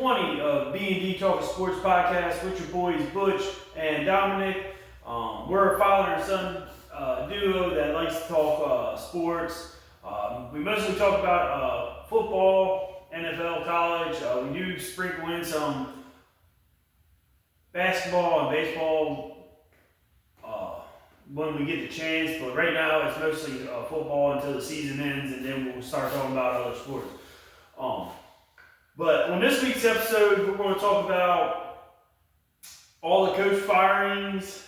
20 of B&D Talking Sports Podcast with your boys Butch and Dominic. We're a father and son duo that likes to talk sports. We mostly talk about football, NFL, college. We do sprinkle in some basketball and baseball when we get the chance, but right now it's mostly football until the season ends, and then we'll start talking about other sports. But on this week's episode, we're going to talk about all the coach firings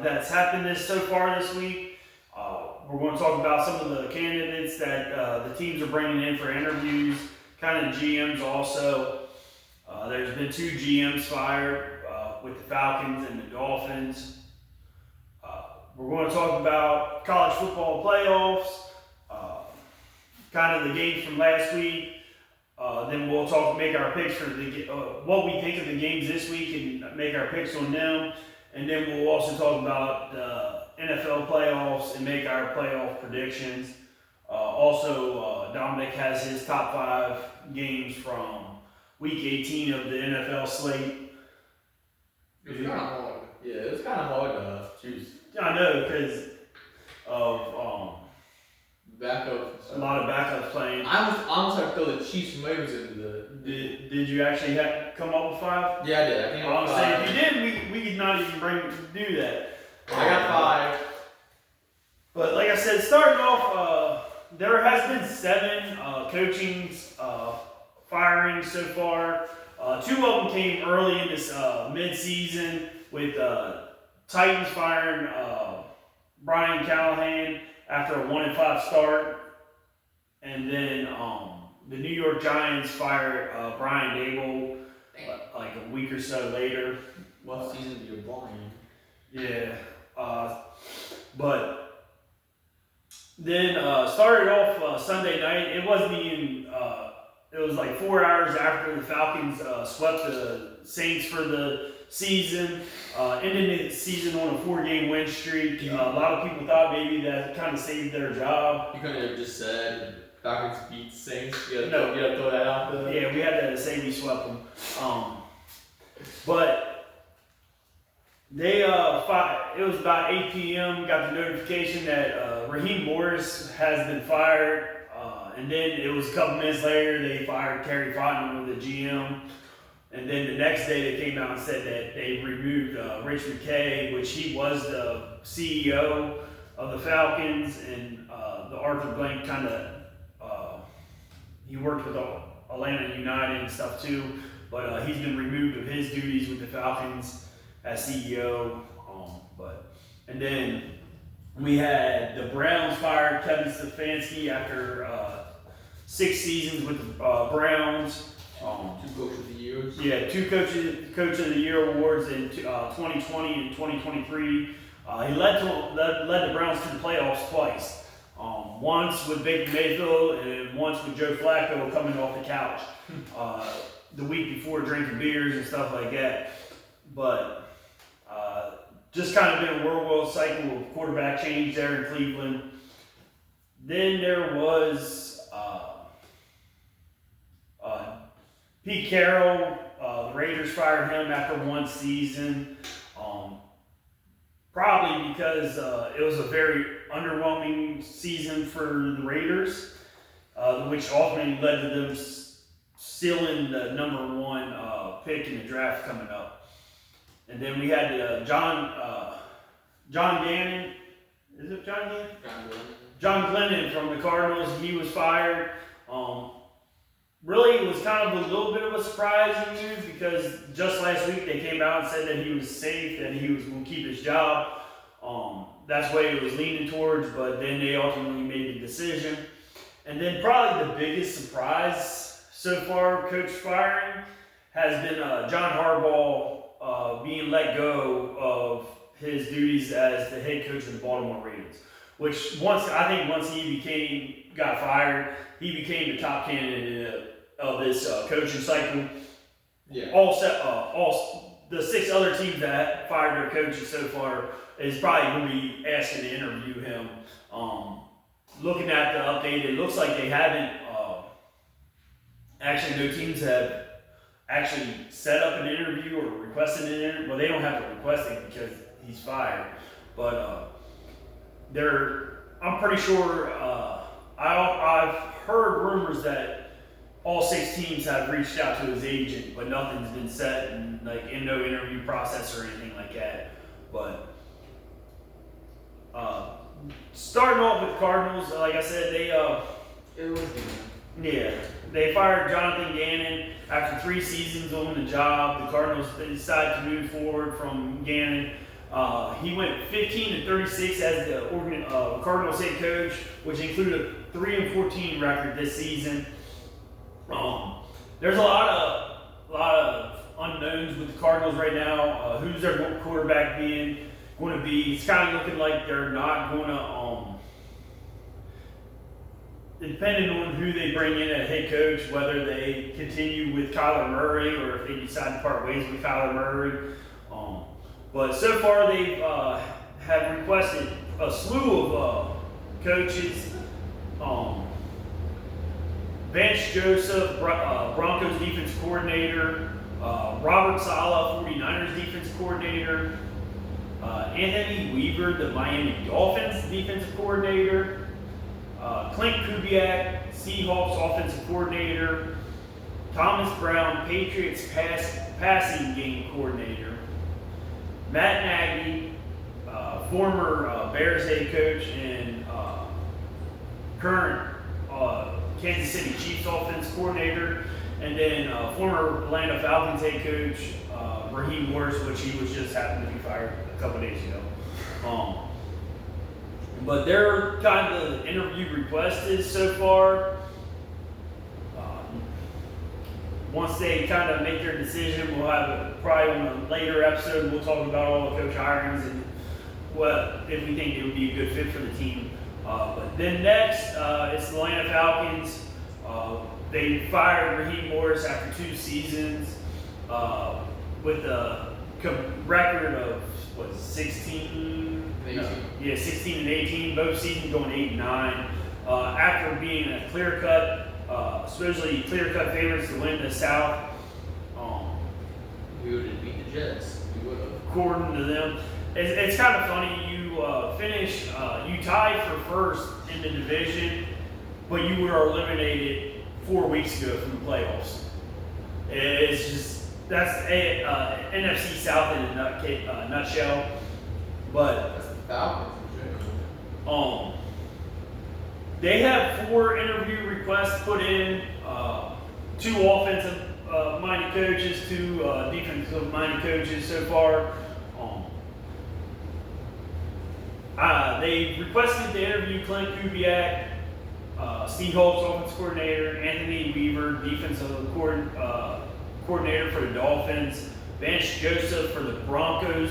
that's happened so far this week. We're going to talk about some of the candidates that the teams are bringing in for interviews, kind of GMs also. There's been 2 GMs fired with the Falcons and the Dolphins. We're going to talk about college football playoffs, kind of the games from last week. Then we'll make our picks for what we think of the games this week and make our picks on them. And then we'll also talk about the NFL playoffs and make our playoff predictions. Also, Dominic has his top 5 games from week 18 of the NFL slate. It was kind of hard. Yeah, it was kind of hard to choose. I know, because of Backups. a lot of backups playing. I almost have to throw the Chiefs and Ravens into the. Did you actually come up with 5? Yeah, I did. I think I got 5. If you did, we could not even do that. I got 5. But like I said, starting off, there has been 7 coaching firings so far. 2 of them came early in this mid-season with Titans firing Brian Callahan after a 1-5 start, and then the New York Giants fired Brian Dable like a week or so later. What season do you Brian? Yeah, but then started off Sunday night. It wasn't even. It was like 4 hours after the Falcons swept the Saints for the season, ending the season on a 4-game win streak. A lot of people thought maybe that kind of saved their job. You couldn't have just said Falcons beat Saints. You had No. to throw that out there. Yeah, we had to say we swept them. But they it was about 8 p.m. Got the notification that Raheem Morris has been fired. And then it was a couple minutes later, they fired Terry Fontenot, the GM. And then the next day, they came out and said that they removed Rich McKay, which he was the CEO of the Falcons, and the Arthur Blank kind of, he worked with Atlanta United and stuff too, but he's been removed of his duties with the Falcons as CEO. And then we had the Browns fired Kevin Stefanski after 6 seasons with the Browns. 2 Coach of the Years. Yeah, 2 Coach of the Year awards in 2020 and 2023. He led the Browns to the playoffs twice. Once with Baker Mayfield and once with Joe Flacco coming off the couch the week before, drinking beers and stuff like that. But just kind of been a whirlwind cycle of quarterback change there in Cleveland. Then there was Pete Carroll. The Raiders fired him after 1 season, probably because it was a very underwhelming season for the Raiders, which ultimately led to them stealing the number 1 pick in the draft coming up. And then we had John Gannon. Is it John Gannon? John Glennon from the Cardinals. He was fired. Really, it was kind of a little bit of a surprising news because just last week they came out and said that he was safe, that he was going to keep his job. That's what it was leaning towards, but then they ultimately made the decision. And then probably the biggest surprise so far, coach firing, has been John Harbaugh being let go of his duties as the head coach of the Baltimore Ravens. Which once he got fired, he became the top candidate of this coaching cycle. Yeah. All the 6 other teams that fired their coaches so far is probably going to be asking to interview him. Looking at the update, it looks like they haven't. Actually, no teams have actually set up an interview or requested an interview. Well, they don't have to request it because he's fired, but I'm pretty sure. I've heard rumors that all 6 teams have reached out to his agent, but nothing's been set, and like in no interview process or anything like that. But starting off with the Cardinals, like I said, they fired Jonathan Gannon after 3 seasons on the job. The Cardinals decided to move forward from Gannon. He went 15-36 as the Cardinals head coach, which included a 3-14 record this season. There's a lot of unknowns with the Cardinals right now. Who's their quarterback going to be? It's kind of looking like they're not going to. Depending on who they bring in as head coach, whether they continue with Kyler Murray or if they decide to part ways with Kyler Murray. But so far they have requested a slew of coaches. Vance Joseph, Broncos defense coordinator. Robert Saleh, 49ers defense coordinator. Anthony Weaver, the Miami Dolphins defensive coordinator. Clint Kubiak, Seahawks offensive coordinator. Thomas Brown, Patriots passing game coordinator. Matt Nagy, former Bears head coach and current Kansas City Chiefs offense coordinator, and then former Atlanta Falcons head coach Raheem Morris, which he was just happened to be fired a couple days ago. But their kind of interview request is so far. Once they kind of make their decision, we'll have probably on a later episode, we'll talk about all the coach hirings and what if we think it would be a good fit for the team. But then next, it's the Atlanta Falcons. They fired Raheem Morris after 2 seasons with a record of 16 and 18. Both seasons going 8-9. After being a supposedly clear-cut favorites to win the South. We would have beat the Jets. We would have. According to them, it's kind of funny. You tied for first in the division, but you were eliminated 4 weeks ago from the playoffs. It's just that's a NFC South in a nutshell. But That's the Falcons. they have 4 interview requests put in. 2 offensive minded coaches, 2 defensive minded coaches so far. They requested to interview Clint Kubiak, Seahawks offense coordinator, Anthony Weaver, defensive coordinator for the Dolphins, Vance Joseph for the Broncos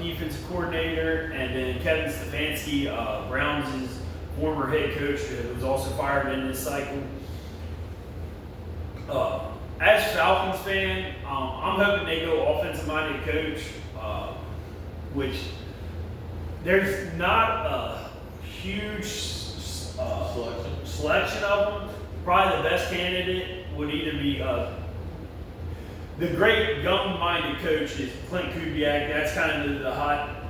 defensive coordinator, and then Kevin Stefanski, Browns' former head coach, who was also fired in this cycle. As a Falcons fan, I'm hoping they go offensive-minded coach, which there's not a huge selection of them. Probably the best candidate would either be the great young-minded coach is Clint Kubiak. That's kind of the hot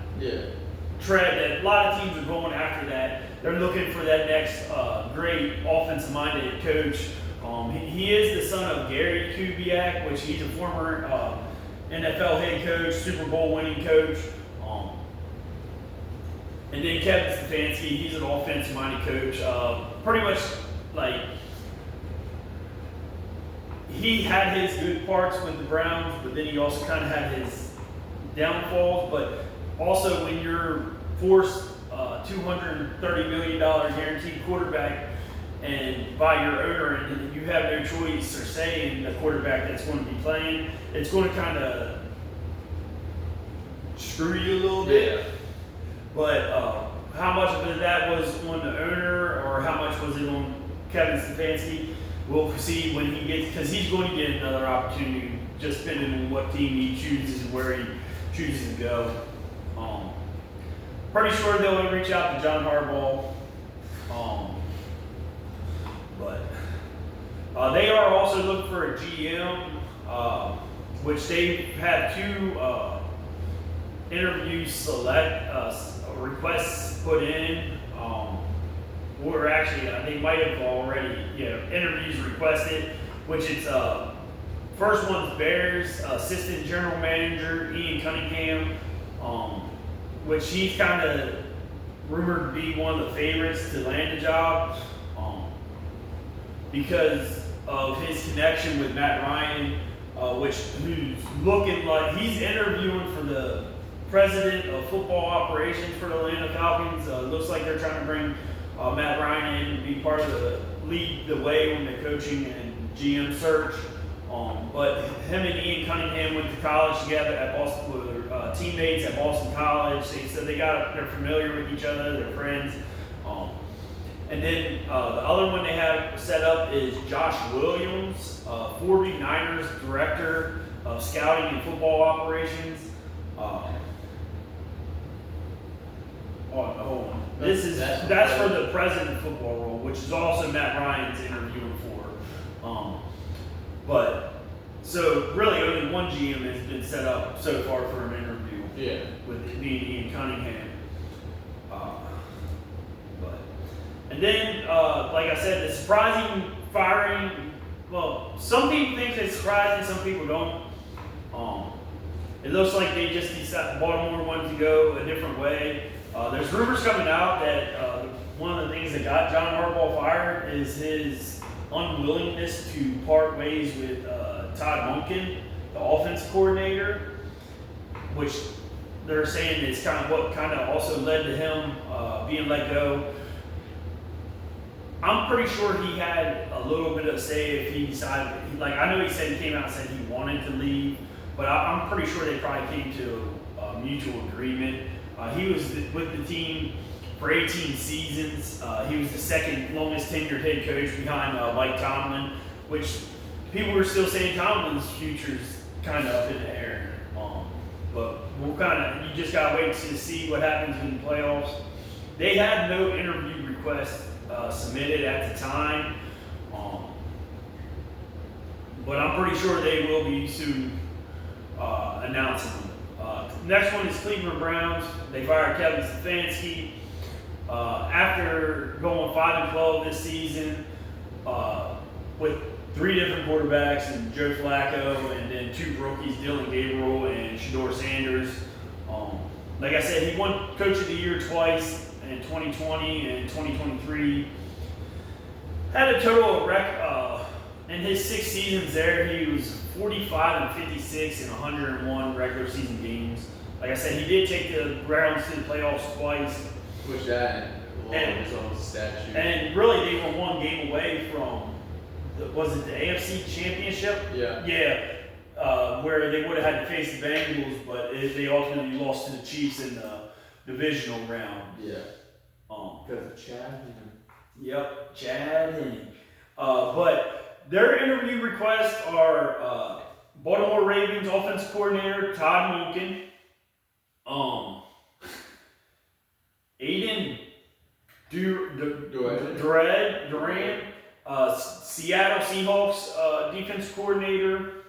tread that a lot of teams are going after that. They're looking for that next great offensive-minded coach. He is the son of Gary Kubiak, which he's a former NFL head coach, Super Bowl winning coach. And then Kevin Stefanski, he's an offensive-minded coach. Pretty much like he had his good parts with the Browns, but then he also kind of had his downfalls. But also when you're forced $230 million guaranteed quarterback and by your owner, and you have no choice or say in the quarterback that's going to be playing, it's going to kind of screw you a little bit. But how much of that was on the owner or how much was it on Kevin Stefanski, we'll see when he gets, because he's going to get another opportunity just depending on what team he chooses and where he chooses to go. Pretty sure they'll reach out to John Harbaugh. But They are also looking for a GM, which they have 2 interviews requests put in. Or actually, they might have already interviews requested, which it's first one's Bears assistant general manager Ian Cunningham, which he's kind of rumored to be one of the favorites to land the job because of his connection with Matt Ryan, who's looking like he's interviewing for the president of football operations for the Atlanta Falcons. Looks like they're trying to bring Matt Ryan in to be part of lead the way on the coaching and GM search. But him and Ian Cunningham went to college together at Boston, were teammates at Boston College. They said they're familiar with each other, they're friends. And then the other one they have set up is Josh Williams, 49ers director of scouting and football operations. Hold on. That's for the president of football role, which is also Matt Ryan's interviewing for. But so really only one GM has been set up so far for an interview. Yeah. With me and Ian Cunningham. And then, like I said, the surprising firing. Well, some people think it's surprising, some people don't. It looks like they just decided Baltimore wanted to go a different way. There's rumors coming out that one of the things that got John Harbaugh fired is his unwillingness to part ways with Todd Monken, the offense coordinator, which they're saying is kind of what kind of also led to him being let go. I'm pretty sure he had a little bit of say if he decided, I know he said he came out and said he wanted to leave, but I'm pretty sure they probably came to a mutual agreement. He was with the team for 18 seasons. He was the second longest tenured head coach behind Mike Tomlin, which people were still saying Tomlin's future's kind of up in the air. But you just gotta wait to see what happens in the playoffs. They had no interview requests submitted at the time, but I'm pretty sure they will be soon announcing them. Next one is Cleveland Browns. They fired Kevin Stefanski after going 5-12 this season with 3 different quarterbacks and Joe Flacco, and then 2 rookies, Dylan Gabriel and Shedeur Sanders. Like I said, he won Coach of the Year twice in 2020 and 2023. Had a total of in his 6 seasons there, he was 45-56 in 101 regular season games. Like I said, he did take the Browns to the playoffs twice. Which that is almost a statue. And really, they were 1 game away from, was it the AFC Championship? Yeah. Yeah, where they would have had to face the Bengals, but they ultimately lost to the Chiefs in the divisional round. Yeah. Because of Chad. Yep, Chad Henne. But their interview requests are Baltimore Ravens offensive coordinator Todd Monken, Aiden Durant, Seattle Seahawks defense coordinator,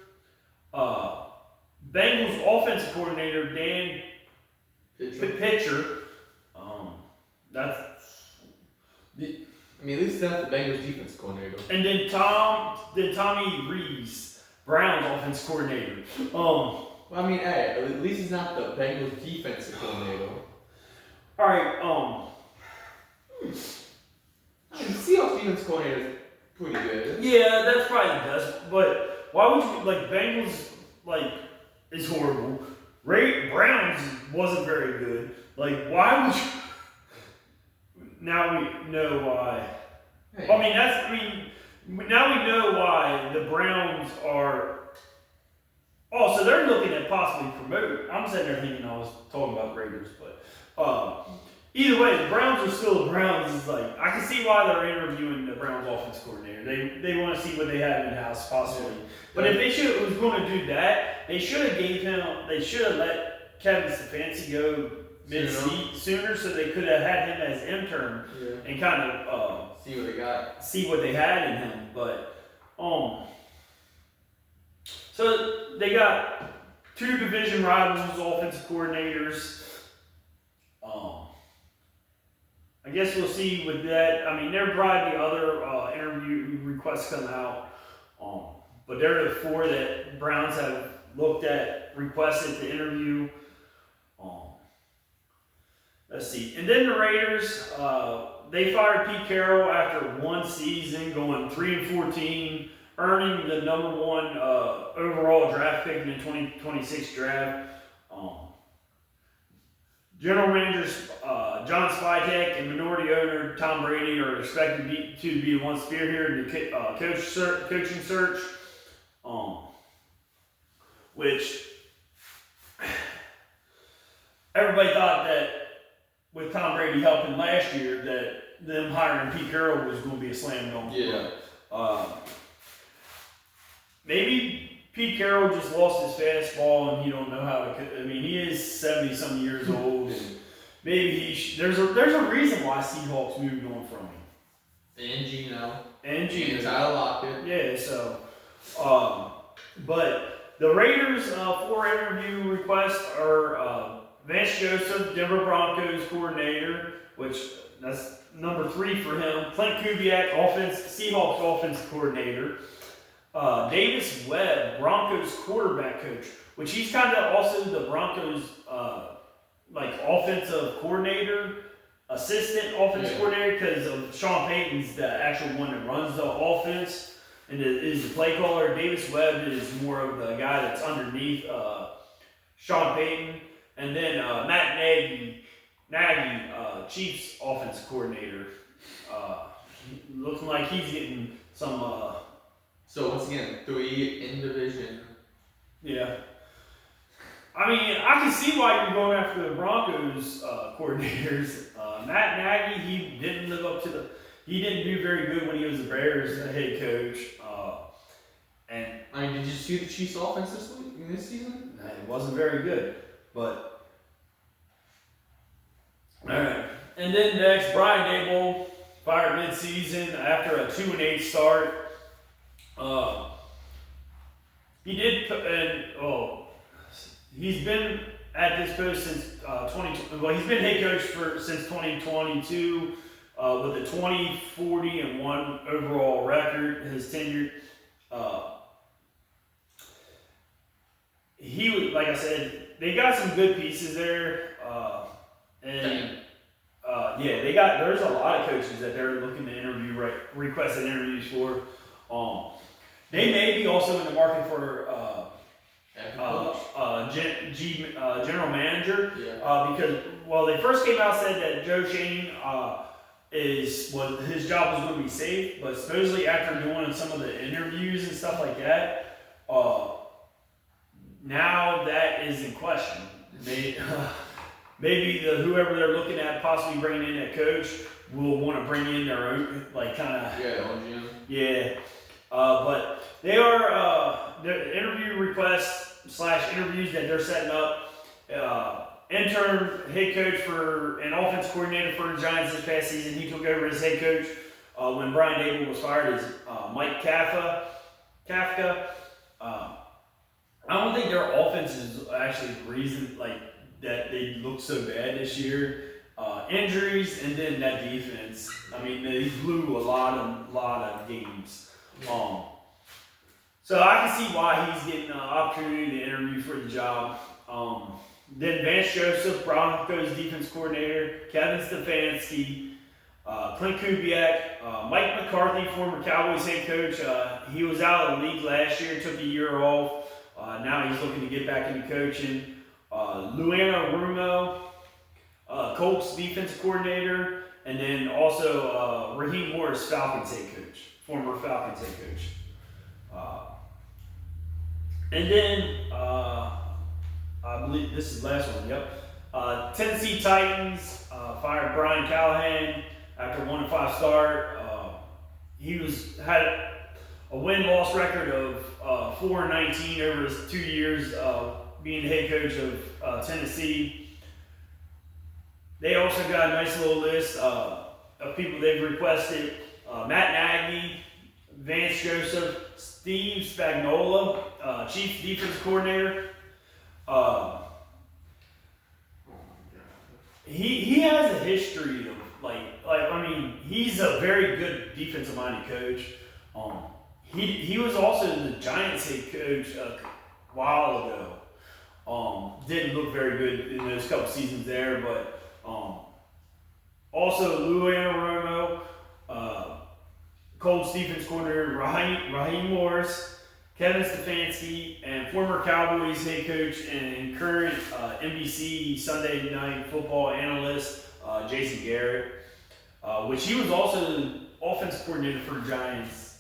Bengals offensive coordinator Dan Pitcher. At least that's the Bengals defense coordinator. And then Tommy Reeves, Browns offense coordinator. Hey, at least he's not the Bengals defensive coordinator. All right. The Seahawks defense coordinator is pretty good. Yeah, that's probably the best. But why would you Bengals is horrible. Browns wasn't very good. Why would you? Now we know why. Hey. Now we know why the Browns are. Oh, so they're looking at possibly promoting. I'm sitting there thinking I was talking about Raiders, but either way, the Browns are still the Browns. I can see why they're interviewing the Browns offense coordinator. They want to see what they have in house possibly. Yeah. But if they was going to do that, they should have let Kevin Stefanski go sooner, so they could have had him as intern and kind of see what they got. See what they had in him. But So they got two division rivals, offensive coordinators. I guess we'll see with that. I mean, there will probably be other interview requests come out. But they're the four that Browns have looked at, requested to interview. Let's see. And then the Raiders, they fired Pete Carroll after one season, going 3-14, earning the number one overall draft pick in the 2026 draft. General managers John Spytek and minority owner Tom Brady are expected to be the ones spearheading the coaching search, which everybody thought that with Tom Brady helping last year that them hiring Pete Carroll was going to be a slam dunk. Yeah. Maybe Pete Carroll just lost his fastball and he don't know how to. I mean, he is 70-some years old. And maybe there's a reason why Seahawks moved on from him. And Gino. And Tyler Lockett. Yeah. So, but the Raiders' four interview requests are Vance Joseph, Denver Broncos coordinator, which that's number 3 for him. Clint Kubiak, Seahawks offensive coordinator. Davis Webb, Broncos quarterback coach, which he's kind of also the Broncos offensive coordinator, assistant offensive coordinator, because of Sean Payton's the actual one that runs the offense and is the play caller. Davis Webb is more of the guy that's underneath Sean Payton, and then Matt Nagy, Chiefs offensive coordinator, looking like he's getting some. So once again, 3 in division. Yeah. I mean, I can see why you're going after the Broncos coordinators. Matt Nagy, he didn't live up to he didn't do very good when he was the Bears head coach. And I mean, did you see the Chiefs' offense this season? It wasn't very good, but all right. And then next, Brian Daboll fired mid-season after a 2-8 start. He's been at this post since he's been head coach since 2022 with a 20-40-1 overall record. His tenure, he was, like I said, they got some good pieces there, there's a lot of coaches that they're looking to interview, requested interviews for. They may be also in the market for general manager, because they first came out and said that Joe Shane his job was going to be safe, but supposedly after doing some of the interviews and stuff like that, now that is in question. Maybe whoever they're looking at possibly bringing in that coach will want to bring in their own but they are their interview requests / interviews that they're setting up. Intern head coach and offense coordinator for the Giants this past season. He took over as head coach when Brian Daboll was fired. Is Mike Kafka. I don't think their offense is actually the reason that they look so bad this year. Injuries and then that defense. I mean, they blew a lot of games. So I can see why he's getting an opportunity to interview for the job. Then Vance Joseph, Broncos defense coordinator, Kevin Stefanski, Clint Kubiak, Mike McCarthy, former Cowboys head coach. He was out of the league last year, took a year off. Now he's looking to get back into coaching. Luana Rumo, Colts defensive coordinator, and then also Raheem Morris, Falcons head coach, former Falcons head coach. And then, I believe this is the last one, Tennessee Titans fired Brian Callahan after a 1-5 start. He had a win-loss record of 4-19 over his 2 years being the head coach of Tennessee. They also got a nice little list of people they've requested. Matt Nagy, Vance Joseph, Steve Spagnuolo, Chief Defense Coordinator. He has a history of he's a very good defensive minded coach. He was also the Giants head coach a while ago. Didn't look very good in those couple seasons there, but also Lou Anarumo, Colts defense coordinator Raheem Morris, Kevin Stefanski, and former Cowboys head coach and current NBC Sunday Night Football analyst Jason Garrett, which he was also the offense coordinator for the Giants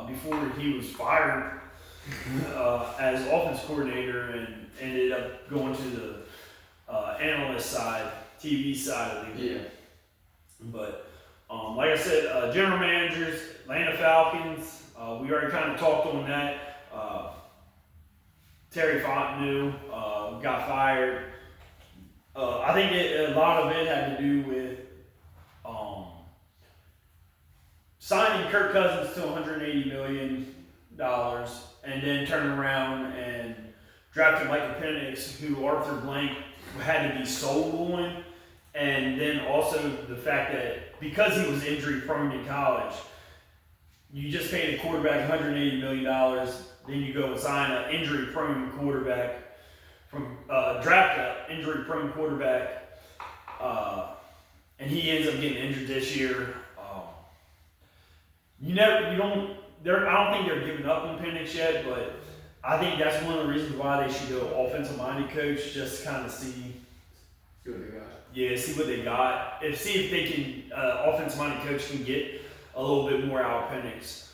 before he was fired as offense coordinator and ended up going to the analyst side, TV side of the game. Yeah. But like I said, general managers, Atlanta Falcons. We already kind of talked on that. Terry Fontenot got fired. I think a lot of it had to do with signing Kirk Cousins to $180 million and then turning around and drafting Michael Penix, who Arthur Blank had to be sold on. And then also the fact that because he was injury prone in college, you just paid a quarterback $180 million, then you go and sign an injury prone quarterback from draft an injury prone quarterback, and he ends up getting injured this year. I don't think they're giving up on Penix yet, but I think that's one of the reasons why they should go offensive minded coach, just to kind of see what they got. Yeah, see what they got. See if they can offensive minded coach can get a little bit more out of Penix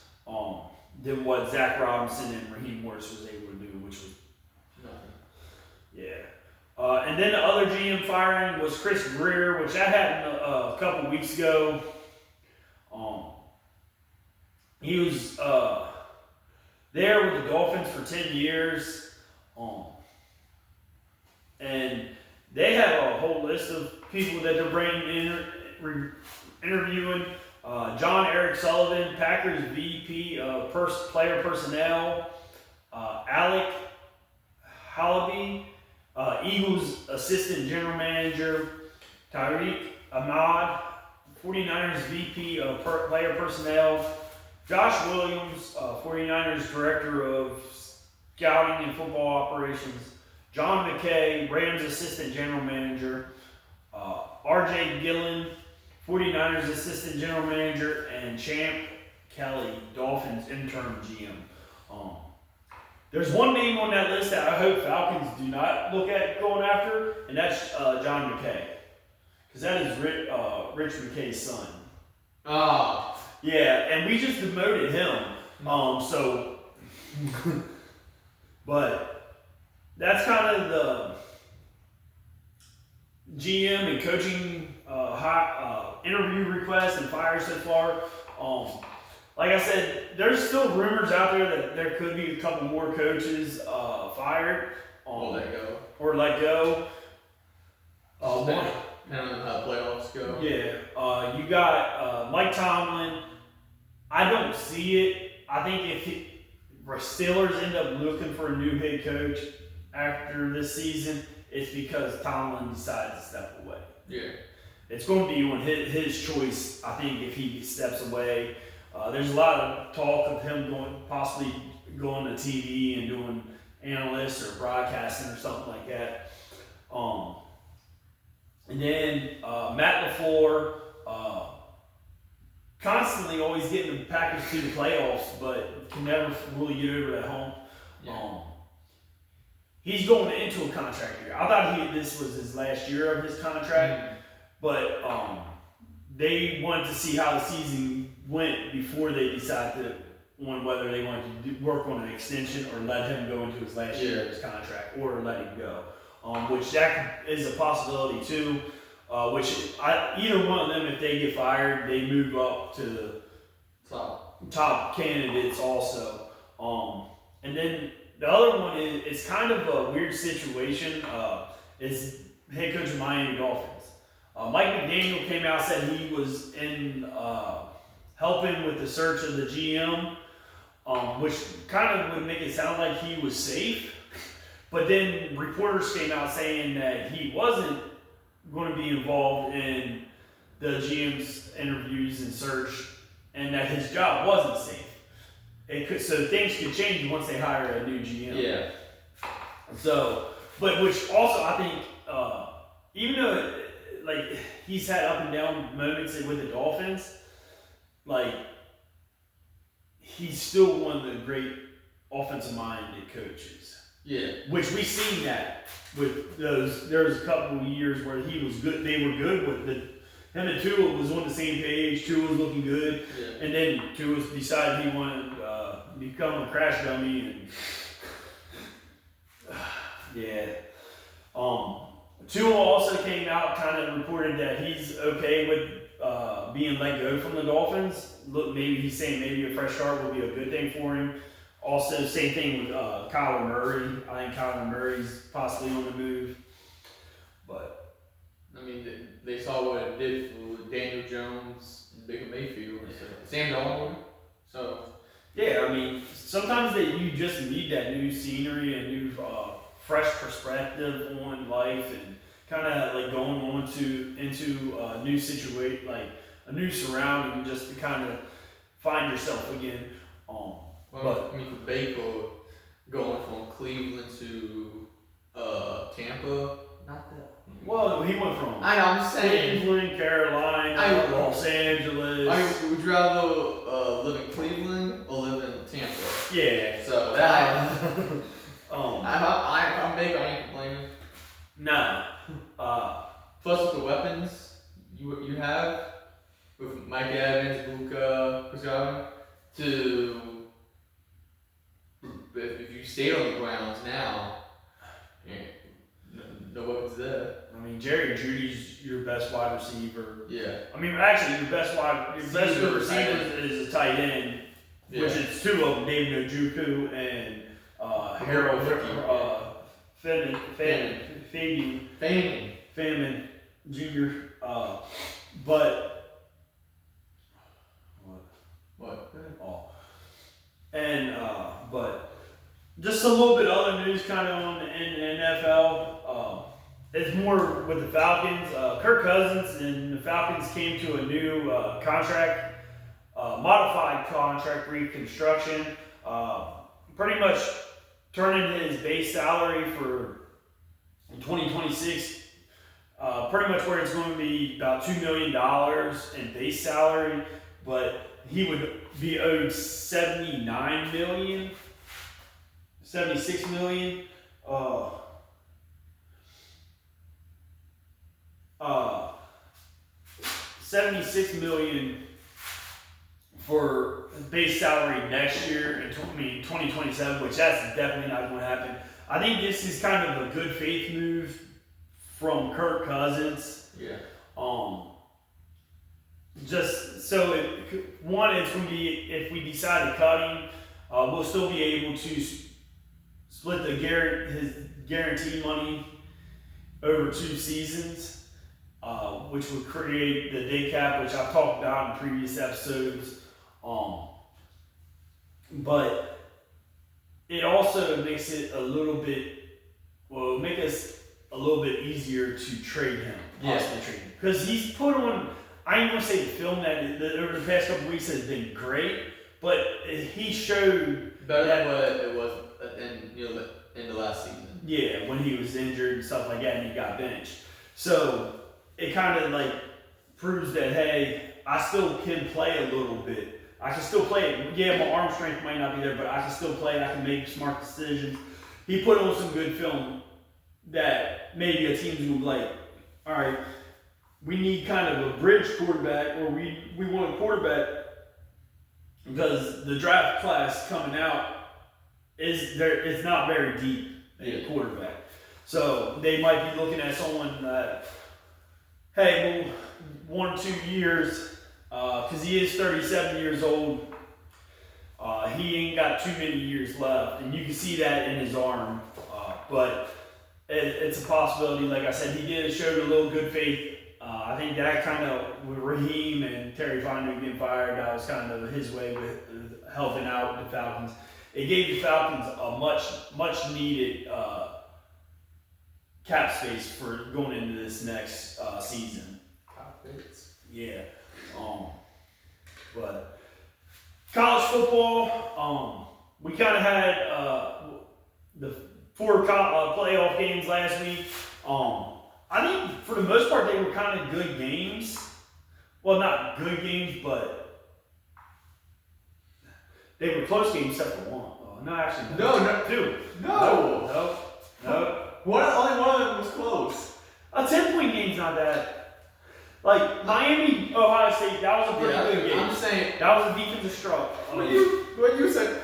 than what Zach Robinson and Raheem Morris was able to do, which was nothing. Yeah. And then the other GM firing was Chris Greer, which that happened a couple weeks ago. He was there with the Dolphins for 10 years. And they have a whole list of people that they're bringing interviewing. John Eric Sullivan, Packers VP of Player Personnel. Alec Halaby, Eagles Assistant General Manager. Tariq Ahmad, 49ers VP of Player Personnel. Josh Williams, 49ers Director of Scouting and Football Operations. John McKay, Rams Assistant General Manager. RJ Gillen, 49ers Assistant General Manager. And Champ Kelly, Dolphins Interim GM. There's one name on that list that I hope Falcons do not look at going after, and that's John McKay. Because that is Rich McKay's son. Yeah, and we just demoted him. But that's kind of the GM and coaching interview requests and fires so far. Like I said, there's still rumors out there that there could be a couple more coaches fired. Or let go. Playoffs go. Yeah. You got Mike Tomlin. I don't see it. I think if Steelers end up looking for a new head coach after this season, it's because Tomlin decides to step away. Yeah. It's going to be on his choice, I think, if he steps away. There's a lot of talk of him possibly going to TV and doing analysts or broadcasting or something like that. And then Matt LaFleur, constantly always getting the Packers to the playoffs, but can never really get over that hump. Yeah. He's going into a contract year. I thought this was his last year of his contract, but they wanted to see how the season went before they decided on whether they wanted to work on an extension or let him go into his last year of his contract or let him go. Which that is a possibility too. Either one of them, if they get fired, they move up to the top candidates also. And then the other one is kind of a weird situation. Is head coach of Miami Dolphins. Mike McDaniel came out and said he was held helping with the search of the GM, which kind of would make it sound like he was safe. But then reporters came out saying that he wasn't going to be involved in the GM's interviews and search, and that his job wasn't safe. So things could change once they hire a new GM. Yeah. So, but which also I think, even though like he's had up and down moments with the Dolphins, like he's still one of the great offensive-minded coaches. Yeah. Which we've seen that with those. There was a couple of years where he was good. They were good with the. Him and Tua was on the same page. Tua was looking good, Yeah. and then Tua decided he wanted to become a crash dummy, and yeah. Tua also came out, kind of reported that he's okay with being let go from the Dolphins. Look, maybe he's saying maybe a fresh start will be a good thing for him. Also, same thing with Kyler Murray. I think Kyler Murray's possibly on the move. But I mean, they saw what it did for Daniel Jones and Baker Mayfield. So. Sam Darnold. So yeah, I mean, sometimes you just need that new scenery and new fresh perspective on life, and kind of like going on into a new situation, like a new surrounding, just to kind of find yourself again. Well, I mean, for Baker, going from Cleveland to Tampa, not that. Well, he went from I know, I'm just saying. Cleveland, Carolina, Los Angeles. I would you rather live in Cleveland or live in Tampa? Yeah. So that. I'm Baker, I ain't complaining. No. Plus with the weapons you have with Mike Evans, Luka, Chris Godwin, to if you stayed on the grounds now, no weapons there. I mean, Jerry Judy's your best wide receiver. Yeah. I mean, actually, your best receiver is a tight end, which is two of them, David Njoku and Harold Fabian Jr. But what? Oh. And but just a little bit other news kind of in the NFL. It's more with the Falcons. Kirk Cousins and the Falcons came to a new contract, modified contract reconstruction. Pretty much turning his base salary for 2026, pretty much where it's going to be about $2 million in base salary, but he would be owed $76 million. $76 million for base salary next year in 2027, which that's definitely not going to happen. I think this is kind of a good faith move from Kirk Cousins. Yeah. Just so it's going to be, if we decide to cut him, we'll still be able to split his guaranteed money over 2 seasons, which would create the day cap, which I've talked about in previous episodes. But it also makes it make us a little bit easier to trade him. Possibly trade him. Because he's put on, I ain't going to say the film that over the past couple weeks has been great, but he showed better than what it was in the last season. Yeah, when he was injured and stuff like that, and he got benched. So it kind of like proves that, hey, I still can play a little bit. I can still play. Yeah, my arm strength might not be there, but I can still play. I can make smart decisions. He put on some good film that maybe a team's gonna be like, all right, we need kind of a bridge quarterback, or we want a quarterback, because the draft class coming out it's not very deep in quarterback. So they might be looking at someone that, hey, well, 1 or 2 years, because he is 37 years old. He ain't got too many years left, and you can see that in his arm. But it's a possibility. Like I said, he showed a little good faith I think that kind of, with Raheem and Terry Fontenot getting fired, that was kind of his way with helping out the Falcons. It gave the Falcons a much needed cap space for going into this next season. Yeah. But college football, we kind of had the 4 playoff games last week. I think for the most part they were kind of good games. Well, not good games, but they were close games except for one. No, actually, no, 2. No. Only one of them was close. A 10-point game's not that. Like Miami, Ohio State, that was a pretty good game. I'm just saying that was a defensive struggle. When you said,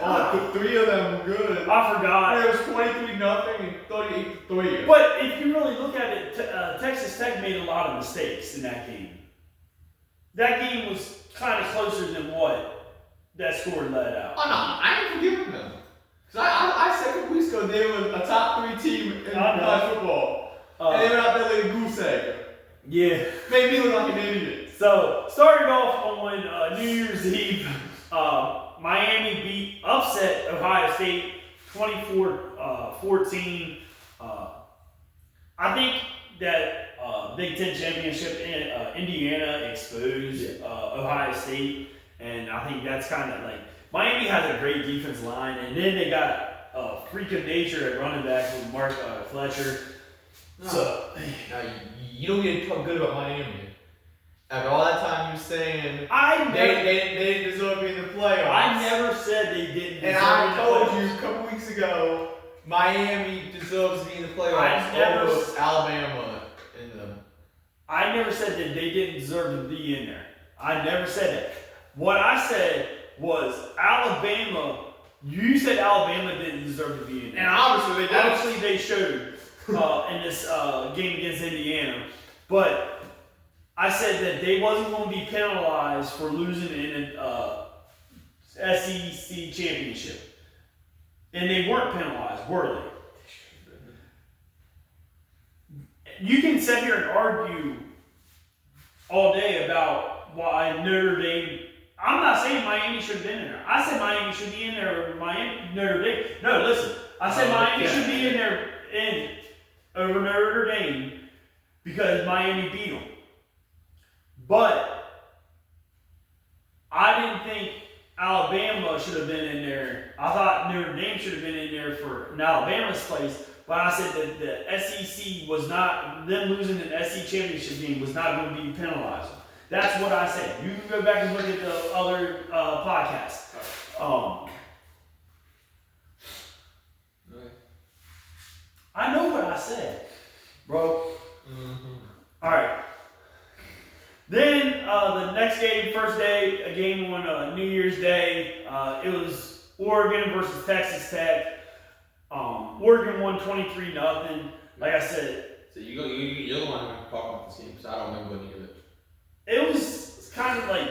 3 of them were good. I forgot. It was 23-0 and 38-3. But if you really look at it, Texas Tech made a lot of mistakes in that game. That game was kind of closer than what that score let out. Oh no, I ain't forgiving them. Cause I said a couple weeks ago they were a top 3 team in college football, and they went out there like a goose egg. Yeah, made me look like an idiot. So starting off on New Year's Eve, Miami upset Ohio State 24-14. I think that Big Ten championship in Indiana exposed Ohio State, and I think that's kind of like Miami has a great defense line, and then they got a freak of nature at running back with Mark Fletcher. No. So now you don't get to talk good about Miami. After all that time you're saying they didn't deserve to be in the playoffs. I never said they didn't. And I told you a couple weeks ago, Miami deserves to be in the playoffs over Alabama in them. I never said that they didn't deserve to be in there. I never said that. What I said was Alabama. You said Alabama didn't deserve to be in there. And obviously they did. Obviously they showed in this game against Indiana. But I said that they wasn't going to be penalized for losing in an SEC championship. And they weren't penalized, were they? You can sit here and argue all day about why Notre Dame. I'm not saying Miami should have been in there. I said Miami should be in there over Notre Dame. No, listen. I said Miami should be in there over Notre Dame because Miami beat them. But I didn't think Alabama should have been in there. I thought Notre Dame should have been in there for in Alabama's place. But I said that the SEC was not, them losing an SEC championship game was not going to be penalized. That's what I said. You can go back and look at the other podcasts. I know what I said, bro. Mm-hmm. All right. Then the next game, first day, a game on New Year's Day. It was Oregon versus Texas Tech. Oregon won 23-0. Like I said. So you're the one who talk about this game, so I don't remember any of it. It was kind of like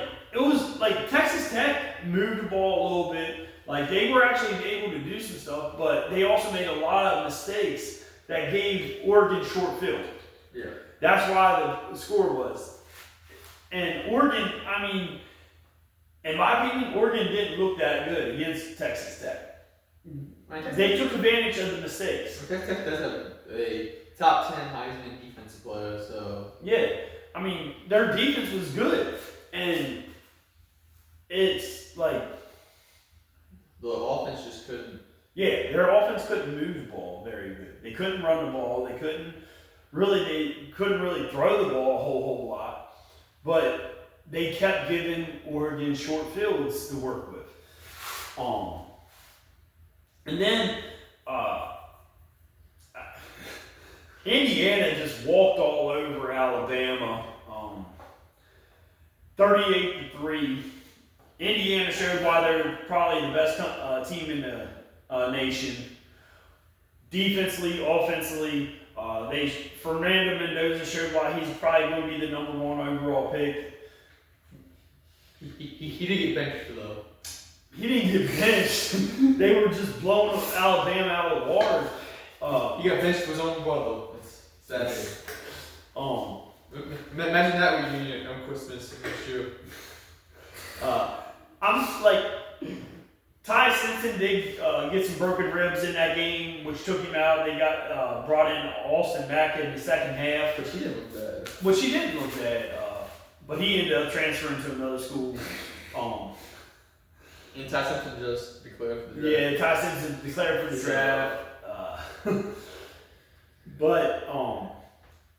Texas Tech moved the ball a little bit. Like they were actually able to do some stuff, but they also made a lot of mistakes that gave Oregon short field. Yeah. That's why the score was. And Oregon, I mean, in my opinion, Oregon didn't look that good against Texas Tech. They took advantage of the mistakes. Texas Tech does have a top 10 Heisman defensive player, so. Yeah. I mean, their defense was good. And it's like. The offense just couldn't. Yeah, their offense couldn't move the ball very good. They couldn't run the ball. They couldn't really throw the ball a whole lot. But they kept giving Oregon short fields to work with. And then Indiana just walked all over Alabama, 38-3. Indiana showed why they're probably the best team in the nation. Defensively, offensively, Fernando Mendoza showed why he's probably going to be the number 1 overall pick. He didn't get benched though. He didn't get benched. They were just blowing Alabama out of the water. He got benched for his own brother. That's sad. Imagine that reunion on Christmas next year. I'm like, Ty Simpson did get some broken ribs in that game, which took him out. They got brought in Austin back in the second half. But she didn't look bad. Well, she didn't look bad, but he ended up transferring to another school. And Ty Simpson just declared for the draft. Yeah, Ty Simpson declared for the draft. But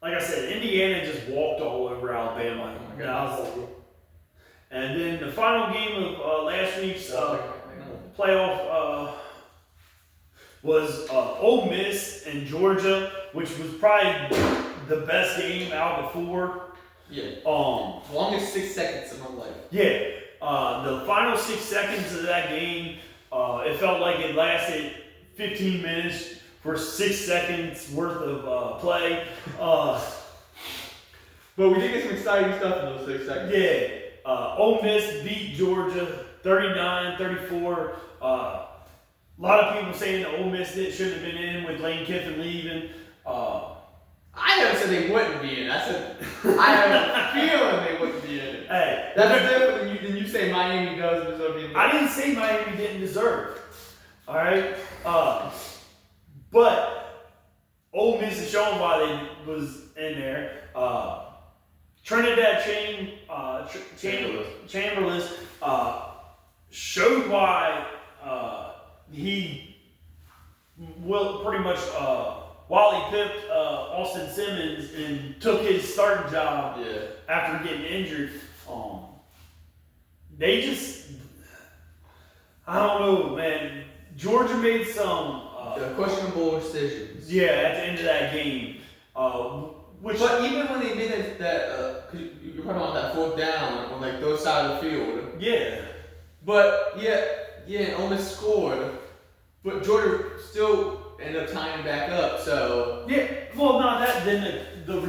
like I said, Indiana just walked all over Alabama. Oh my God. And then the final game of last week's playoff was Ole Miss and Georgia, which was probably the best game out of the four. Yeah. Longest 6 seconds of my life. Yeah. The final 6 seconds of that game, it felt like it lasted 15 minutes for 6 seconds worth of play. But we did get some exciting stuff in those 6 seconds. Yeah. Ole Miss beat Georgia 39-34. A lot of people saying that Ole Miss shouldn't have been in with Lane Kiffin leaving. I never said they wouldn't be in. I said I have a feeling they wouldn't be in. Hey, that's different than you say Miami does deserve to be in. I didn't say Miami didn't deserve. All right, but Ole Miss is showing why they was in there. Trinidad Chamberlain showed why he will pretty much while he pipped Austin Simmons and took his starting job after getting injured. They just, I don't know, man. Georgia made some questionable decisions. Yeah, at the end of that game. But even when they made that, cause you're talking about that fourth down on like those side of the field. Yeah. But and Ole Miss scored, but Georgia still ended up tying it back up. So yeah, well, not that. Then the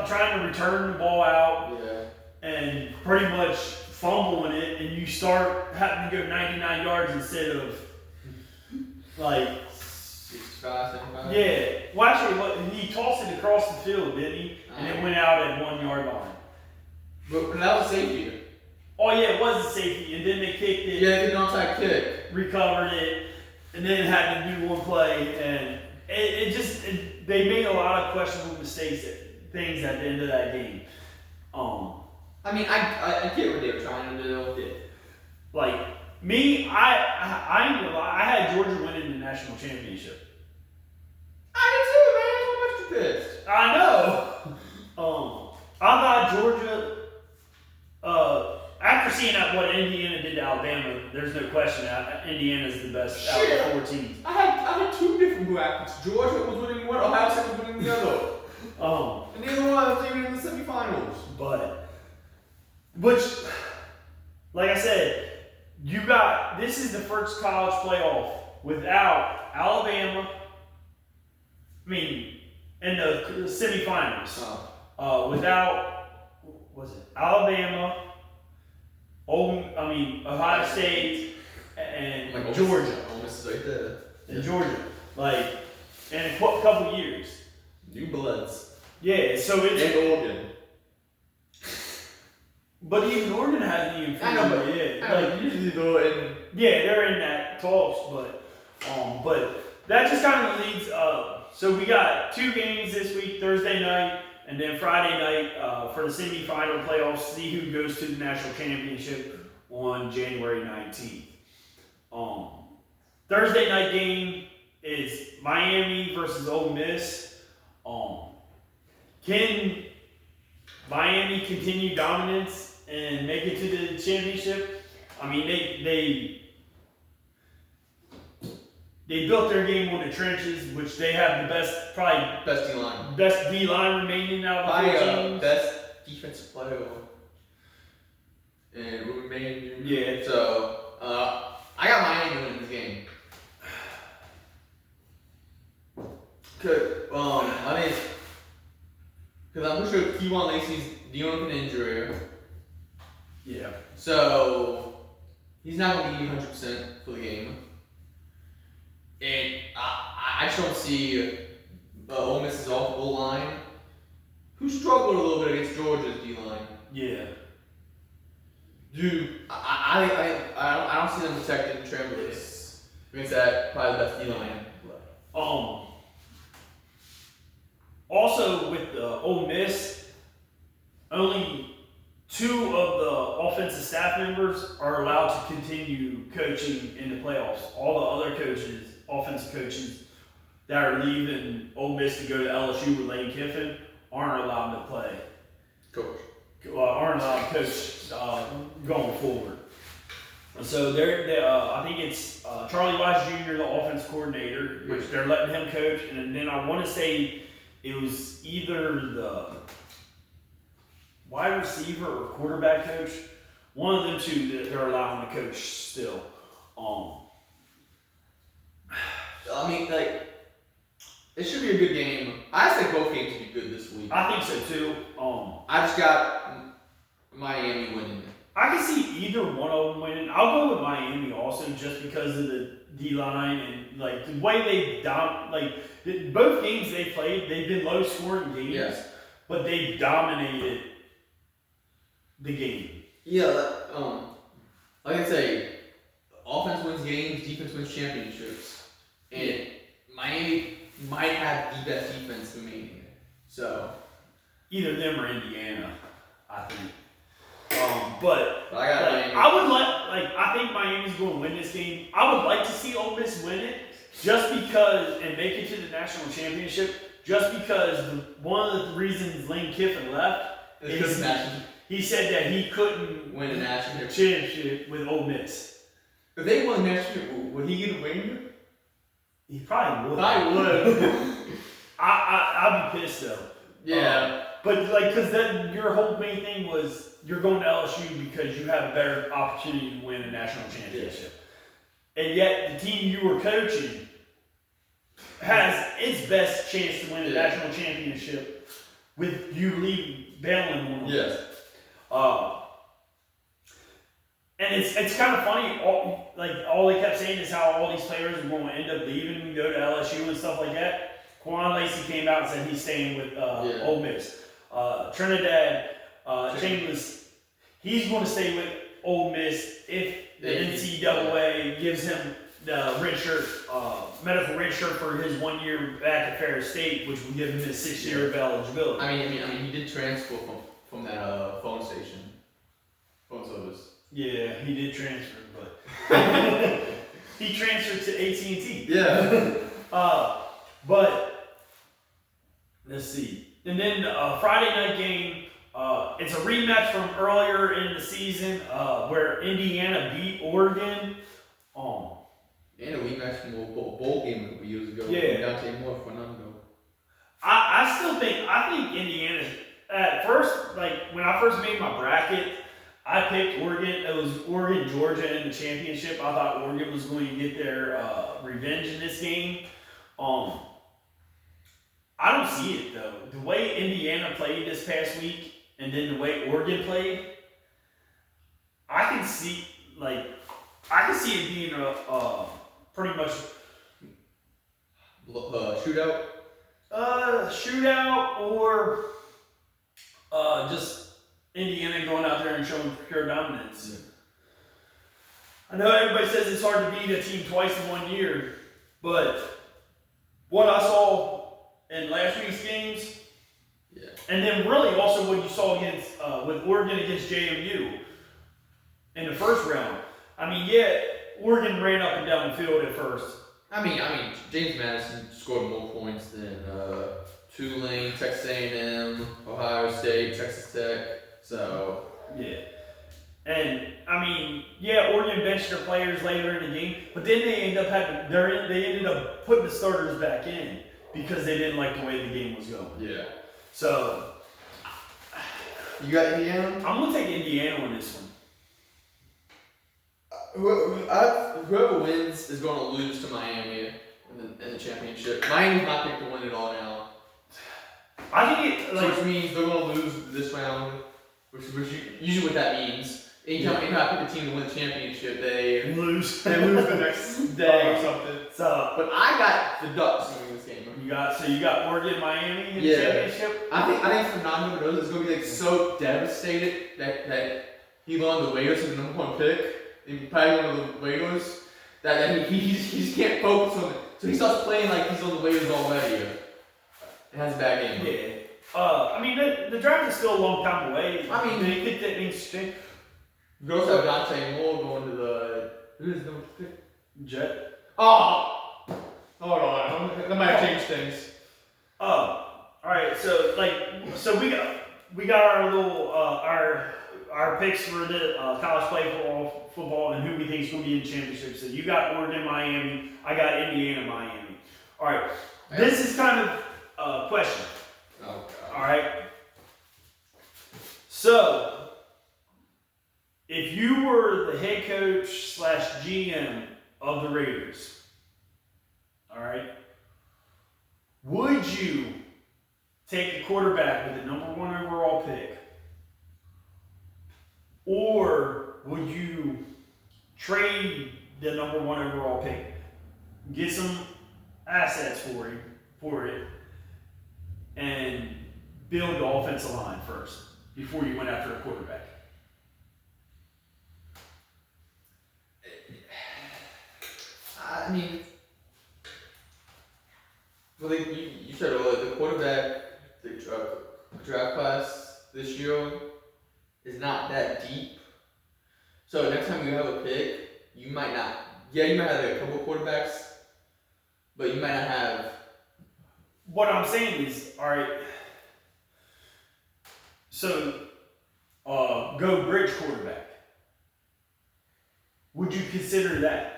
trying to return the ball out, and pretty much fumbling it, and you start having to go 99 yards instead of like 65, 75. Yeah. Well, actually, he tossed it across the field, didn't he? And it went out at 1 yard line. But that was safety. Oh yeah, it was a safety, and then they kicked it. Yeah, the onside kick. Recovered it, and then had to do one play, and they made a lot of questionable mistakes, things at the end of that game. I mean, I get what they were trying to do. Yeah. Like me, I ain't gonna lie, I had Georgia winning the national championship. I did too, man. How much you pissed? I know. I thought Georgia. After seeing what Indiana did to Alabama, there's no question that Indiana's the best out of the 4 teams. I had two different brackets. Georgia was winning one, Ohio State was winning the other. And the other one was even in the semifinals. But, which, like I said, this is the first college playoff without Alabama. I mean, in the semifinals. Without, was it Alabama? Ohio State and like Georgia. Almost right there. And Georgia. Like, in a couple years. New Bloods. Yeah, so it's. And Oregon. But even Oregon hasn't even I know, but usually though, they're in that talks, but that just kind of leads up. So we got 2 games this week, Thursday night. And then Friday night for the semifinal playoffs, see who goes to the national championship on January 19th. Thursday night game is Miami versus Ole Miss. Can Miami continue dominance and make it to the championship? I mean, they built their game on the trenches, which they have the best D-line remaining out of the 4 teams. Best defensive player and remaining. Yeah. So I got Miami winning this game. Because I'm pretty sure Keywan Lacey's dealing with an injury. Yeah. So he's not going to be 100% for the game. And I just don't see Ole Miss's off-goal line. who struggled a little bit against Georgia's D-line. Yeah. Dude, I don't see them protecting Tremblay against that probably the best D-line. Also with Ole Miss, only 2 of the offensive staff members are allowed to continue coaching in the playoffs. All the other coaches, offensive coaches that are leaving Ole Miss to go to LSU with Lane Kiffin aren't allowed to play. Aren't allowed to coach going forward. So I think it's Charlie Wise Jr., the offense coordinator, which they're letting him coach, and then I want to say it was either the wide receiver or quarterback coach. One of them 2 that they're allowing to coach still. I mean, like, it should be a good game. I think both games should be good this week. I think so too. I just got Miami winning. I can see either one of them winning. I'll go with Miami also, just because of the D-line and like the way they both games they played. They've been low scoring games, but they dominated the game. Yeah, like I say, offense wins games, defense wins championships, and Miami might have the best defense remaining. So either them or Indiana, I think. But I got Miami. I think Miami's going to win this game. I would like to see Ole Miss win it, just because, and make it to the national championship, just because one of the reasons Lane Kiffin left is he said that he couldn't win a national championship with Ole Miss. If they won the national championship, would he get a ring? He probably would. I'd be pissed though. Yeah. But because then your whole main thing was you're going to LSU because you have a better opportunity to win a national championship. And yet the team you were coaching has its best chance to win a national championship with you bailing on them. Yes. And it's kind of funny. All they kept saying is how all these players are going to end up leaving and go to LSU and stuff like that. Quan Lacey came out and said he's staying with Ole Miss. Trinidad Chambers, he's going to stay with Ole Miss if the NCAA gives him the red shirt, medical red shirt for his 1 year back at Ferris State, which will give him his 6 year of eligibility. I mean, he did transfer from that phone station, phone service. Yeah, he did transfer, but he transferred to AT&T. Yeah. But let's see. And then Friday night game, it's a rematch from earlier in the season where Indiana beat Oregon. And a rematch from a bowl game a couple years ago. Yeah. Dante Moore, Fernando. I think Indiana, at first, when I first made my bracket, I picked Oregon. It was Oregon, Georgia in the championship. I thought Oregon was going to get their revenge in this game. I don't see it though. The way Indiana played this past week, and then the way Oregon played, I can see it being a pretty much shootout. Shootout or just Indiana going out there and showing pure dominance. Yeah. I know everybody says it's hard to beat a team twice in 1 year, but what I saw in last week's games, and then really also what you saw against with Oregon against JMU in the first round. I mean, Oregon ran up and down the field at first. I mean, James Madison scored more points than Tulane, Texas A&M, Ohio State, Texas Tech. So and I mean, Oregon benched their players later in the game, but then they ended up putting the starters back in because they didn't like the way the game was going. Yeah. So you got Indiana? I'm gonna take Indiana on this one. Whoever wins is going to lose to Miami in the championship. Miami's not picked to win it all now. I think which means they're going to lose this round, which usually what that means. Anytime I pick a team to win the championship, they lose. They lose the next day or something. So, but I got the Ducks winning this game. You got Oregon, Miami in the championship. I think Fernando Mendoza is going to be like so devastated that he won the Raiders as the #1 pick. And probably one of the Raiders that he just can't focus on it. So he starts playing like he's on the Raiders already. It has a bad game. Yeah. I mean, the draft is still a long time away. I mean, they think that interesting. You also have Dante Moore going to the who's the pick? Jet. Oh, hold on, that might change things. All right. So we got our little our picks for the college football and who we think is going to be in the championship. So you got Oregon, Miami. I got Indiana, Miami. All right. This is kind of a question. Oh God. All right. So, if you were the head coach / GM of the Raiders, all right, would you take a quarterback with the #1 overall pick, or would you trade the #1 overall pick, get some assets for it, and build the offensive line first before you went after a quarterback? I mean, well, you said the quarterback, the draft class this year is not that deep. So next time you have a pick, you might not. Yeah, you might have a couple of quarterbacks, but you might not have. What I'm saying is, all right. So, go bridge quarterback. Would you consider that?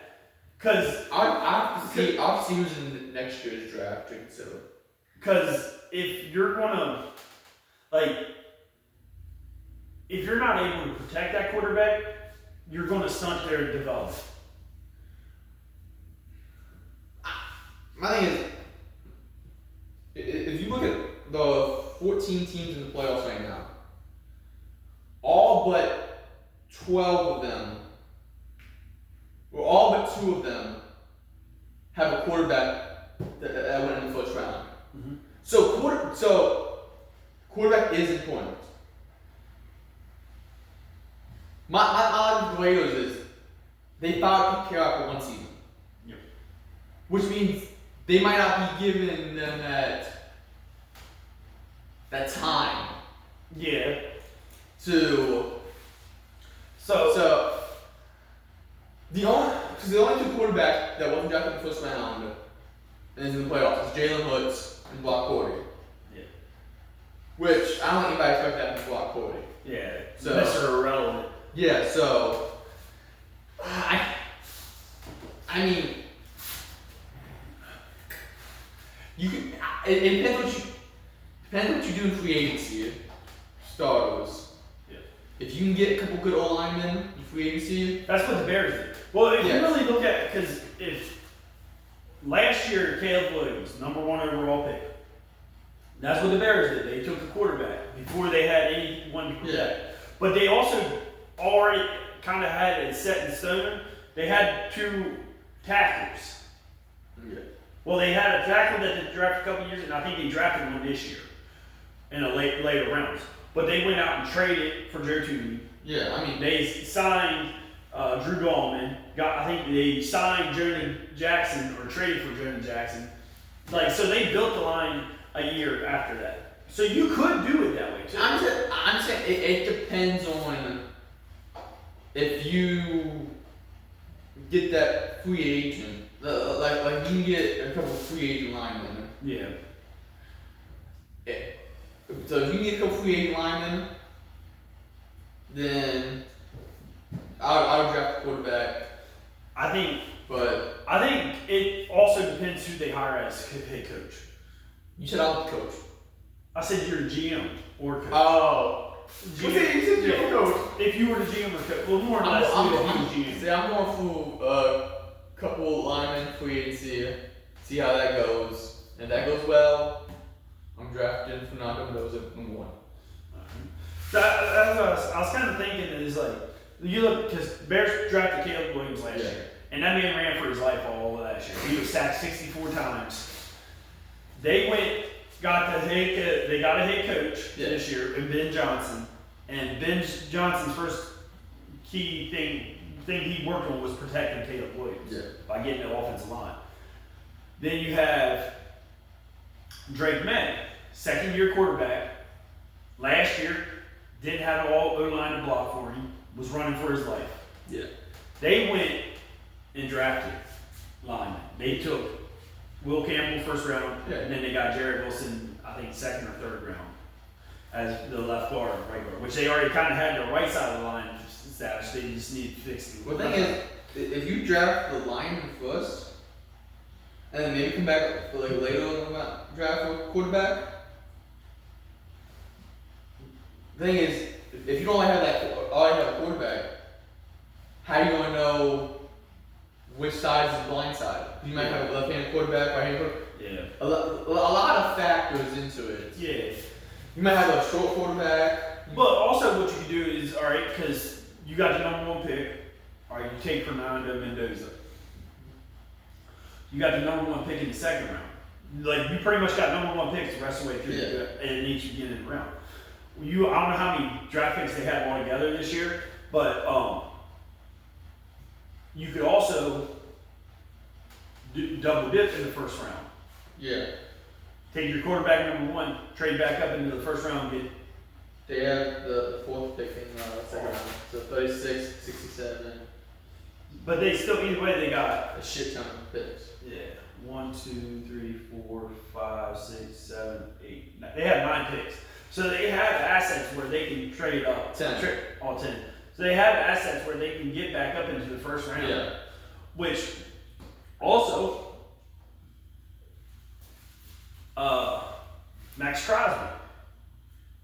Because I'll see who's in next year's draft to consider. Because if you're gonna, if you're not able to protect that quarterback, you're gonna stunt their development. My thing is, if you look at the 14 teams in the playoffs right now, all but 12 of them, or all but 2 of them, have a quarterback that went in the first round. Mm-hmm. So quarterback is important. My line with the Raiders is they fired Pete Carroll for 1 season. Yep. Which means they might not be giving them that time. Yeah. So the only 2 quarterbacks that wasn't drafted in the first round and is in the playoffs is Jalen Hurts and Brock Purdy. Yeah. Which I don't think anybody expected that from Brock Purdy. Yeah. So Mr. Irrelevant. Yeah. So I mean, you can. It depends what you do in free agency. Starters. Yeah. If you can get a couple good O-linemen in free agency. That's what the Bears did. Well, if you really look at, because if last year Caleb Williams, #1 overall pick, that's what the Bears did. They took a quarterback before they had anyone to protect. Yeah. But they also already kind of had it set in stone. They had 2 tackles. Yeah. Well, they had a tackle that they drafted a couple years, and I think they drafted one this year in a later rounds. But they went out and traded for Joe Tooney. Yeah, I mean, They signed Drew Gallman. I think they signed Jonah Jackson or traded for Jonah Jackson. So they built the line a year after that. So you could do it that way too. I'm saying it depends on if you get that free agent. Like you can get a couple of free agent linemen. Yeah. So if you get a couple free agent linemen, then I would draft a quarterback. I think it also depends who they hire as head coach. You said I'm the coach. I said you're a GM or coach. Oh. GM, You said you're a coach. If you were the GM or coach, well, more or less, I'm GM. See, I'm going for couple linemen free agency. See how that goes. If that goes well, I'm drafting Fernando Mendoza #1. So I was kind of thinking is You look, because Bears drafted Caleb Williams last year, and that man ran for his life all of last year. He was sacked 64 times. They got a head coach this year, in Ben Johnson, and Ben Johnson's first key thing he worked on was protecting Caleb Williams by getting the offensive line. Then you have Drake May, second-year quarterback. Last year, didn't have an O-line to block for him, was running for his life. Yeah. They went and drafted linemen. They took Will Campbell first round, and then they got Jared Wilson, I think, second or third round as the left guard, right guard, which they already kind of had the right side of the line established. They just need to fix it. Well, the thing is, if you draft the lineman first, and then maybe come back like later on the draft for quarterback, the thing is, if you don't already have a quarterback, how are you going to know which side is the blind side? You might have a left-handed quarterback, right-handed quarterback. Yeah. A lot of factors into it. Yeah. You might have a short quarterback. But also what you can do is, all right, because you got the number one pick, all right, you take Fernando Mendoza. You got the number one pick in the second round. Like, you pretty much got number one picks the rest of the way through in each beginning round. I don't know how many draft picks they had altogether this year, but you could also double dip in the first round. Yeah. Take your quarterback number one, trade back up into the first round, get. They have the fourth pick in the second round, so 36, 67. But they still, either way, they got a shit ton of picks. Yeah. 1, 2, 3, 4, 5, 6, 7, 8. They have 9 picks. So they have assets where they can trade up. 10. All 10. So they have assets where they can get back up into the first round. Yeah. Which also, Max Crosby.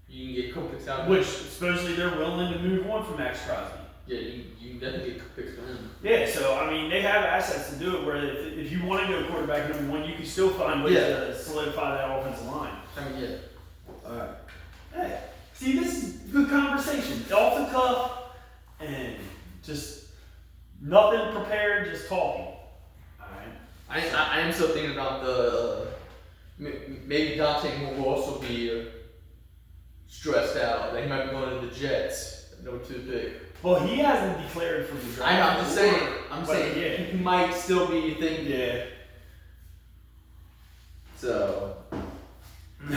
You can get a couple picks out of Which supposedly they're willing to move on from Max Crosby. Yeah, you can definitely get picks for him. Yeah, so I mean, they have assets to do it where if you want to go quarterback number one, you can still find ways to solidify that offensive line. I mean, yeah. Alright. Hey, see, this is good conversation. Off the cuff and just nothing prepared, just talking. Alright. I am still thinking about the maybe Dante will also be stressed out. Like he might be going to the Jets. Number 2 pick. Well, he hasn't declared for the draft. I know. I'm just saying. I'm saying he might still be thinking. Yeah. So. I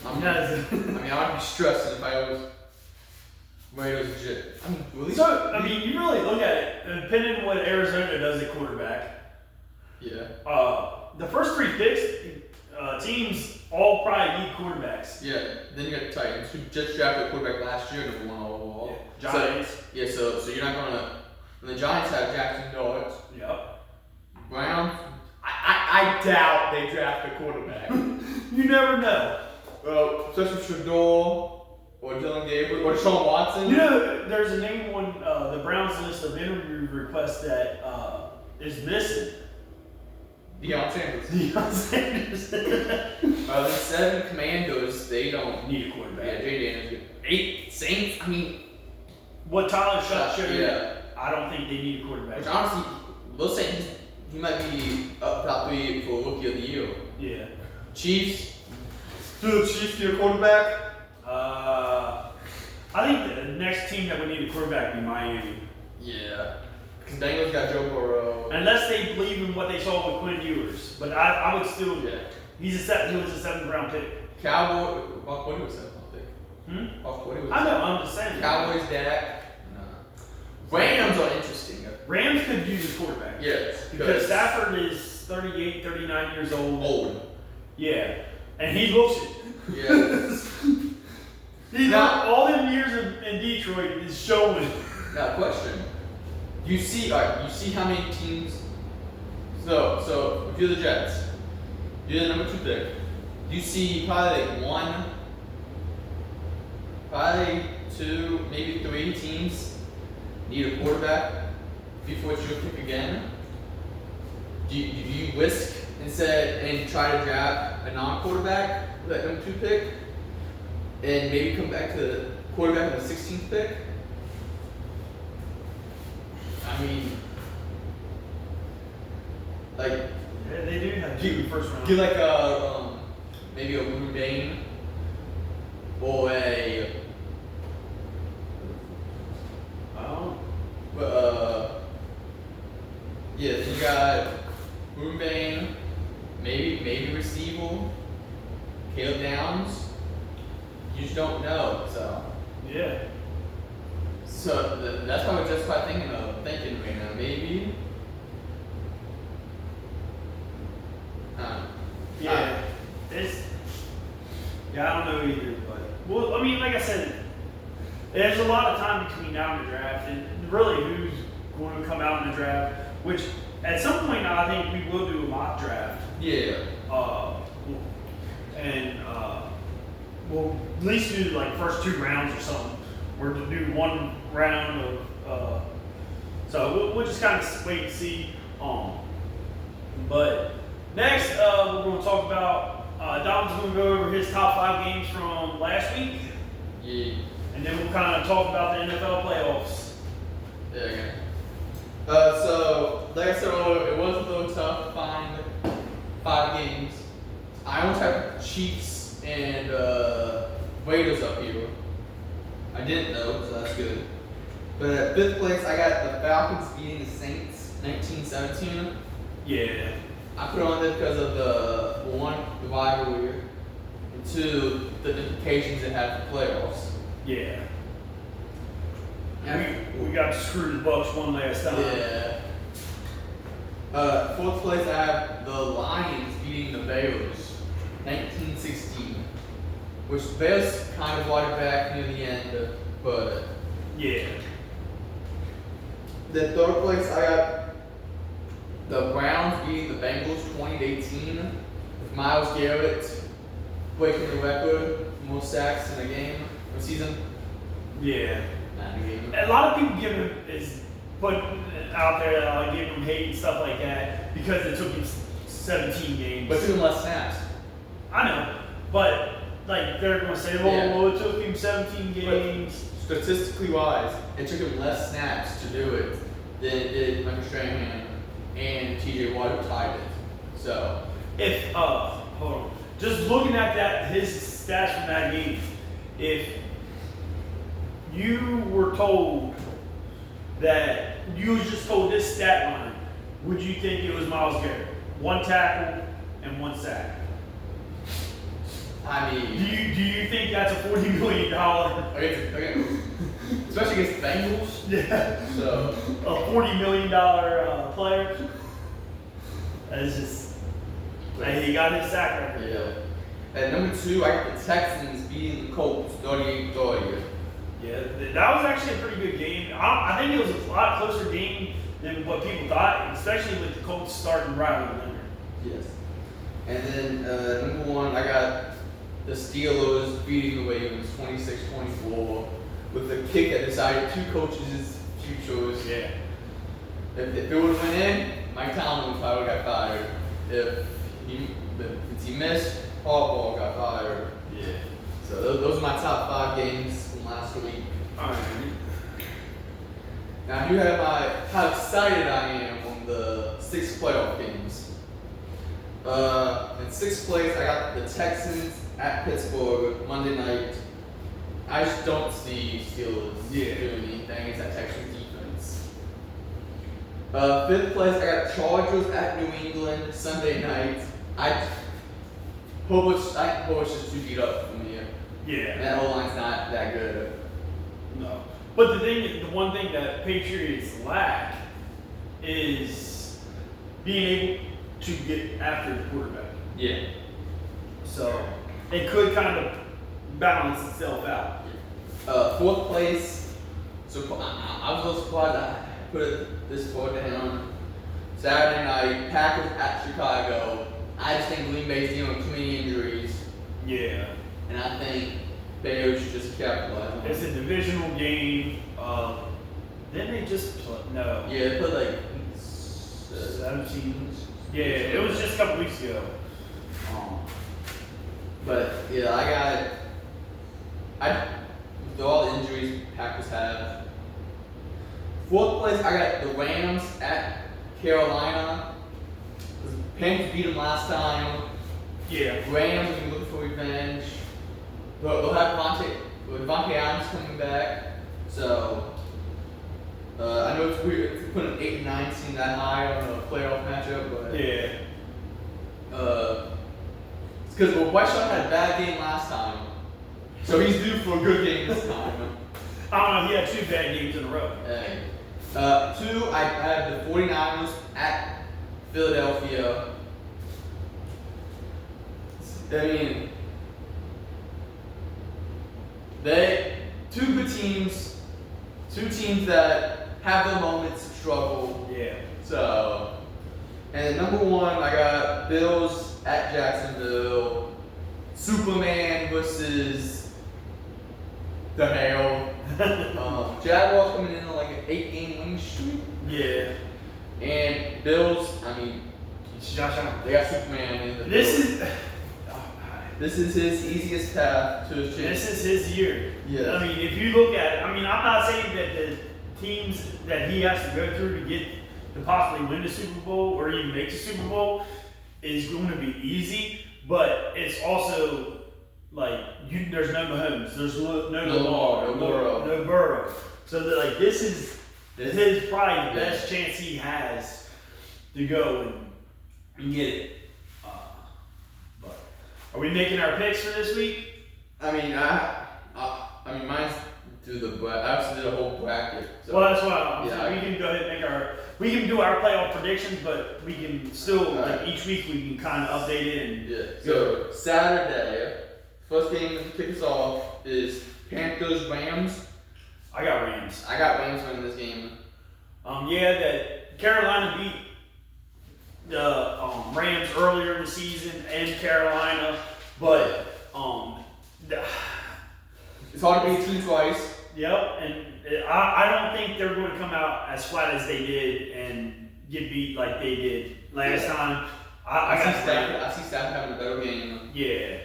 would be stressed if I was ready to legit. I mean, you really look at it, depending on what Arizona does at quarterback. Yeah. The first 3 picks, teams all probably need quarterbacks. Yeah. Then you got the Titans, who just drafted a quarterback last year, number 1 overall. Yeah. Giants. So you're not gonna. And the Giants have Jackson Dart. Yep. Browns. I doubt they draft a quarterback. You never know. Well, especially Shador or Dylan Gabriel or Deshaun Watson. You know, there's a name on the Browns list of interview requests that is missing. Deion Sanders. Deion Sanders. The 7 Commandos, they don't need a quarterback. Yeah, Jay Daniels. 8 Saints, I mean. What Tyler Shutt showed you, yeah. I don't think they need a quarterback. Which honestly, let's say he might be up top 3 for Rookie of the Year. Yeah. Chiefs. Do the Chiefs need a quarterback? I think the next team that would need a quarterback would be Miami. Yeah. Because Bengals got Joe Burrow. Unless they believe in what they saw with Quinn Ewers. But I would still. Yeah. He was a 7th round pick. Cowboys. Bob Quinn was a 7th round pick. Bob Quinn was. I know. I'm just saying. Cowboys, Dak. Rams are interesting. Rams could use a quarterback. Yes. Because Stafford is 38, 39 years old. Old. Yeah. And he looks it. Yeah. All them years in Detroit is showing. Now, question. You see how many teams. So if you're the Jets, you're the number 2 pick. You see probably like 2, maybe 3 teams need a quarterback before it's your pick again. Do you risk and try to draft a non-quarterback with that number 2 pick, and maybe come back to the quarterback with the 16th pick? I mean, like, Yeah, they do have two first round. get like a maybe a Mundane or a yeah, so you got Mundane, maybe Receival, Caleb Downs. You just don't know, so. Yeah. So that's what I was just quite thinking right now. Maybe. Yeah. I don't know either, but well, I mean, like I said, there's a lot of time between now and the draft, and really who's going to come out in the draft. Which at some point now, I think we will do a mock draft. Yeah. We'll at least do like first 2 rounds or something. We're to do 1 round of. So we'll just kind of wait and see. But next, we're going to talk about. Dom's going to go over his top 5 games from last week. Yeah. And then we'll kind of talk about the NFL playoffs. Yeah, okay. So, like I said earlier, it was a little tough to find 5 games. I almost have Chiefs and Raiders up here. I didn't know, so that's good. But at 5th place, I got the Falcons beating the Saints 19-17. Yeah. I put it on there because of the rivalry, and 2, the implications it had for playoffs. Yeah. We got to screw the Bucks one last time. Yeah. 4th place, I have the Lions beating the Bears 19-16, which the Bears kind of brought it back near the end, but yeah. The 3rd place, I got the Browns beating the Bengals 20-18, with Myles Garrett breaking the record for most sacks in a game or season. Yeah. Not in a game. A lot of people give him putting out there giving him hate and stuff like that because it took him 17 games. But it took him less snaps. I know, but like they're going to say, well, it took him 17 games. But statistically wise, it took him less snaps to do it than it did Michael Strahan and TJ Watt who tied it. So if hold on, just looking at that, his stats from that game, if you were told that you was just told this stat line, would you think it was Myles Garrett? 1 tackle and 1 sack. I mean, do you think that's a $40 million? Okay. Especially against the Bengals. Yeah. So a $40 million player. That's just. And he got his sack record. Yeah. At number 2, I got the Texans beating the Colts 38-30. Yeah, that was actually a pretty good game. I think it was a lot closer game than what people thought, especially with the Colts starting Riley Leonard. Yes. And then number 1, I got the Steelers beating the Ravens 26-24 with a kick that decided 2 coaches' futures. Yeah. If it would have went in, Mike Tomlin probably got fired. If he missed, Harbaugh got fired. Yeah. So those are my top 5 games from last week. All right. Now you have how excited I am on the 6 playoff games. In 6th place, I got the Texans at Pittsburgh Monday night. I just don't see Steelers doing anything against that Texans defense. 5th place, I got Chargers at New England Sunday night. I hope it's just too beat up for me. Yeah. That O-line's not that good. No. But the one thing that Patriots lack is being able to get after the quarterback. Yeah. So it could kind of balance itself out. 4th place. So I was a little surprised I put this far down. Saturday night, Packers at Chicago. I just think Green Bay's dealing with too many injuries. Yeah. And I think Bears should just capitalize on it. It's a divisional game. Didn't they just play? No. Yeah, they put like 17. Yeah, it was just a couple weeks ago. But yeah, with all the injuries Packers have, fourth place, I got the Rams at Carolina. Panthers beat them last time. Yeah. Rams are looking for revenge. They'll have Devontae Adams coming back. So, I know it's weird to put an 8 and 9 seem that high on a playoff matchup, but Yeah. It's because White Shot had a bad game last time, so he's due for a good game this time. I don't know. He had 2 bad games in a row. Hey. 2, I had the 49ers at Philadelphia. I mean, they 2 good teams, 2 teams that have their moments of struggle. Yeah. So, and number 1, I got Bills at Jacksonville, Superman versus the Hail. Jaguars coming in on like an 8-game winning streak. Yeah. And Bills, I mean, Josh Allen. they got Superman in the This is his easiest path to his This is his year. Yeah. I mean, if you look at it, I mean, I'm not saying that the teams that he has to go through to possibly win the Super Bowl or even make the Super Bowl is going to be easy, but it's also like there's no Mahomes, there's no Lamar, no Burrow. So that, like this is probably the best chance he has to go and get it. But are we making our picks for this week? I mean, I mean, mine's I actually did a whole bracket. So. Well, that's what I'm saying. Yeah, We can go ahead and we can do our playoff predictions, but we can still, like, each week we can kind of update it and. Yeah. So Saturday, first game to kick us off is Panthers Rams. I got Rams. I got Rams winning this game. Yeah, that Carolina beat the Rams earlier in the season and Carolina, but it's hard to beat 2 twice. Yep, and I don't think they're going to come out as flat as they did and get beat like they did last time. I see Stafford having a better game. Yeah.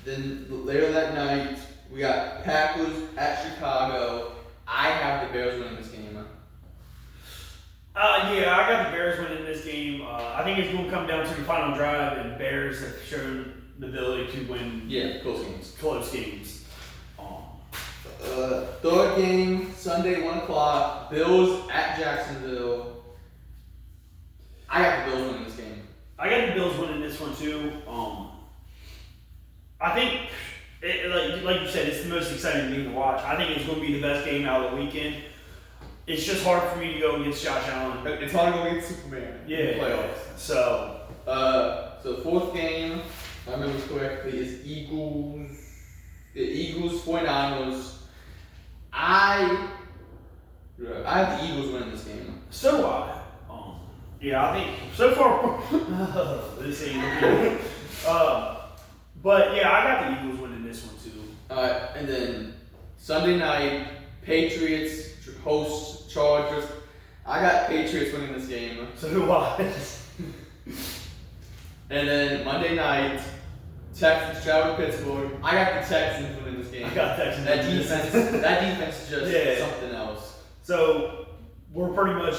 Then later that night, we got Packers at Chicago. I have the Bears winning this game. Yeah, I got the Bears winning this game. I think it's going to come down to the final drive, and Bears have shown the ability to win. Yeah, close games. Third game, Sunday, 1 o'clock. Bills at Jacksonville. I got the Bills winning this game. I got the Bills winning this one too. I think, like you said, it's the most exciting game to watch. I think it's going to be the best game out of the weekend. It's just hard for me to go against Josh Allen. It's hard to go against Superman in the playoffs. So the fourth game, if I remember correctly, is Eagles 49ers. I have the Eagles winning this game. So do I. Yeah, I think so far. This ain't good. But yeah, I got the Eagles winning this one too. And then Sunday night, Patriots host Chargers. I got Patriots winning this game. So do I. And then Monday night, Texans travel to Pittsburgh. I got the Texans winning this game. I got Texans. That defense is just something else. So we're pretty much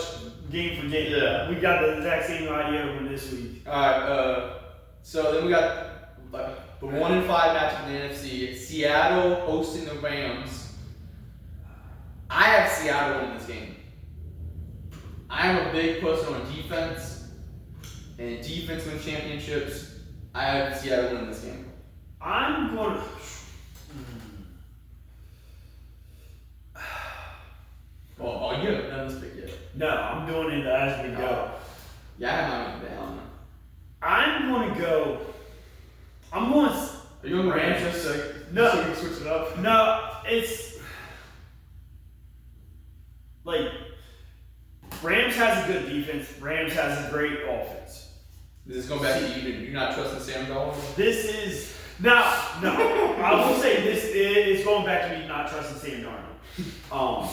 game for game. Yeah. We got the exact same idea over this week. Alright, so then we got the 1-5 matchup in the NFC. Seattle hosting the Rams. I have Seattle winning this game. I am a big person on defense, and defense wins championships. I have Seattle winning this game. I'm going to. Oh, you haven't done this pick yet. No, I'm doing it as we go. Yeah, I have mine down. I'm going to go. I'm going to. Are you on the Rams just so No. you can switch it up? No, it's like Rams has a good defense. Rams has a great offense. This is going back to even. You're not trusting Sam Darnold? This is no. I will say this is going back to me not trusting Sam Darnold.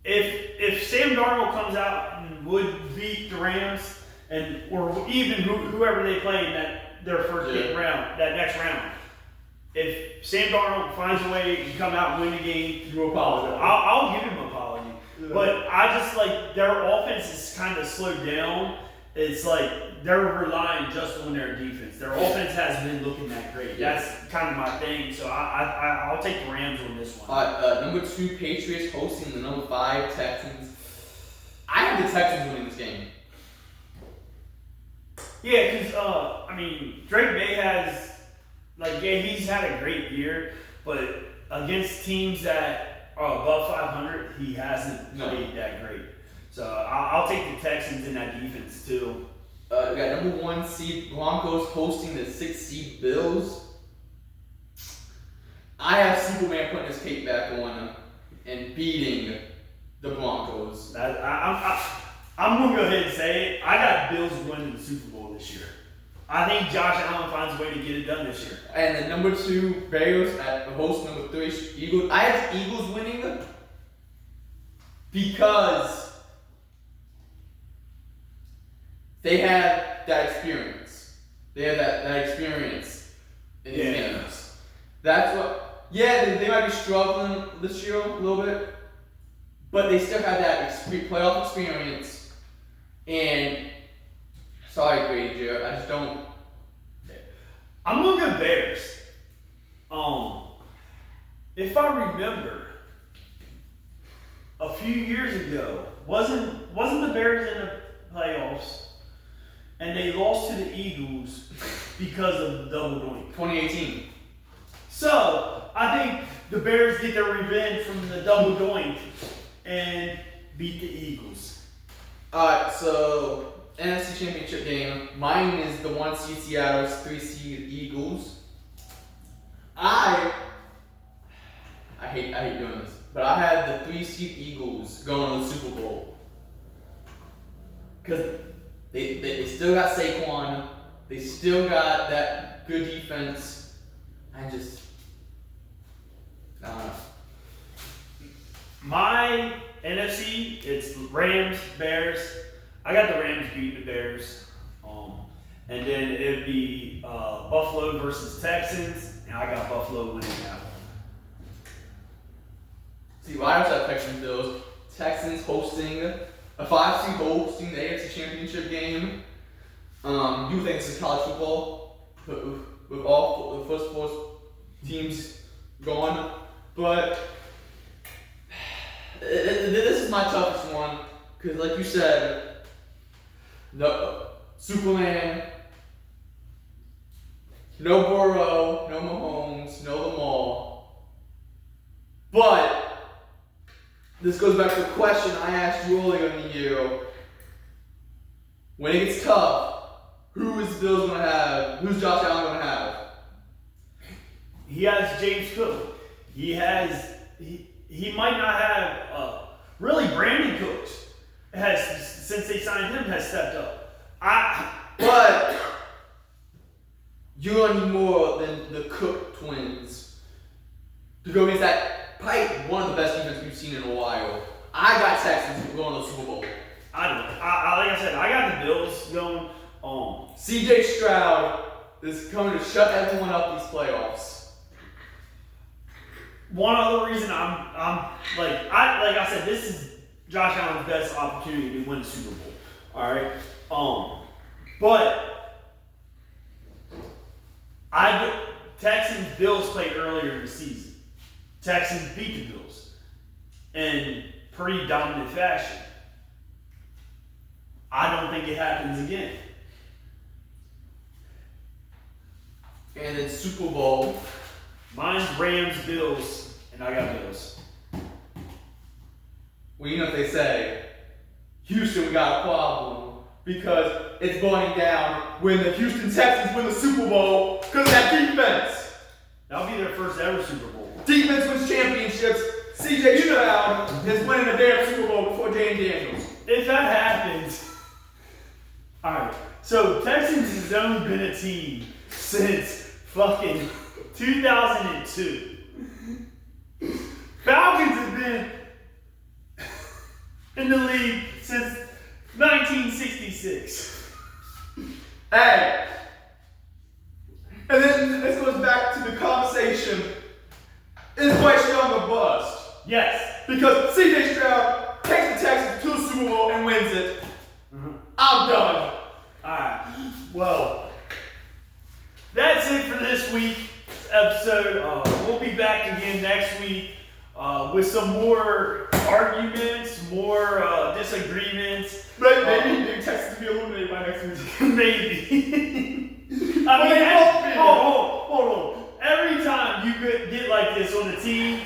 If Sam Darnold comes out and would beat the Rams or even whoever they play in their first round, that next round, if Sam Darnold finds a way to come out and win the game, You apologize. I'll give him an apology. Yeah. But I just like their offense is kind of slowed down. It's like they're relying just on their defense. Their offense has been looking that great. That's kind of my thing. So I'll take the Rams on this one. Number 2, Patriots hosting the number 5 Texans. I have the Texans winning this game. Yeah, because Drake May has he's had a great year, but against teams that are above 500, he hasn't played that great. So I'll take the Texans in that defense too. We got number 1 seed Broncos hosting the 6 seed Bills. I have Superman putting his cape back on and beating the Broncos. I'm going to go ahead and say it. I got Bills winning the Super Bowl this year. I think Josh Allen finds a way to get it done this year. And then number 2, Bears at host number 3, Eagles. I have the Eagles winning because they have that experience. They have that experience in these games. That's what. Yeah, they might be struggling this year a little bit, but they still have that playoff experience. And sorry, Grady Jarrett, I just don't. I'm gonna go Bears. If I remember, a few years ago, wasn't the Bears in the playoffs, and they lost to the Eagles because of the double doink. 2018. So I think the Bears get their revenge from the double doink and beat the Eagles. Alright, so NFC Championship game. Mine is the 1 seed Seattle's 3 seed Eagles. I hate doing this, but I had the 3 seed Eagles going to the Super Bowl because they still got Saquon, they still got that good defense. I don't know. My NFC, it's Rams, Bears. I got the Rams beating the Bears. And then it'd be Buffalo versus Texans, and I got Buffalo winning that one. See, well, I also have Texans Bills. Texans hosting a 5 seed hosting the AFC Championship game. You think this is college football with all the first 4 teams gone, but this is my toughest one because, like you said, no Superman, no Burrow, no Mahomes, no Lamar. But this goes back to the question I asked you earlier in the year. When it gets tough, who is Bills going to have? Who's Josh Allen going to have? He has James Cook. He might not have really Brandon Cooks since they signed him has stepped up. But you're gonna need more than the Cook twins to go against that probably one of the best defenses we've seen in a while. I got Texans going to the Super Bowl. I don't know. Like I said, I got the Bills going. CJ Stroud is coming to shut everyone up these playoffs. One other reason I'm like I said, this is Josh Allen's best opportunity to win the Super Bowl. All right, but Texans Bills played earlier in the season. Texans beat the Bills in pretty dominant fashion. I don't think it happens again. And in Super Bowl, mine's Rams, Bills, and I got Bills. Well, you know what they say, Houston, we got a problem because it's going down when the Houston Texans win the Super Bowl because of that defense. That'll be their first ever Super Bowl. Defense wins championships. CJ Stroud is winning the damn Super Bowl before James Daniels. If that happens, all right. So Texans has only been a team since fucking 2002. Falcons have been in the league since 1966. Hey. And then this goes back to the conversation Is Bryce Young a bust? Yes. Because C.J. Stroud takes the Texans to the Super Bowl and wins it. I'm done. Alright. Well, that's it for this week's episode. We'll be back again next week with some more arguments, more disagreements. Maybe Texans will be eliminated by next week. Maybe. But they won't be. Hold on. Every time you get like this on the team,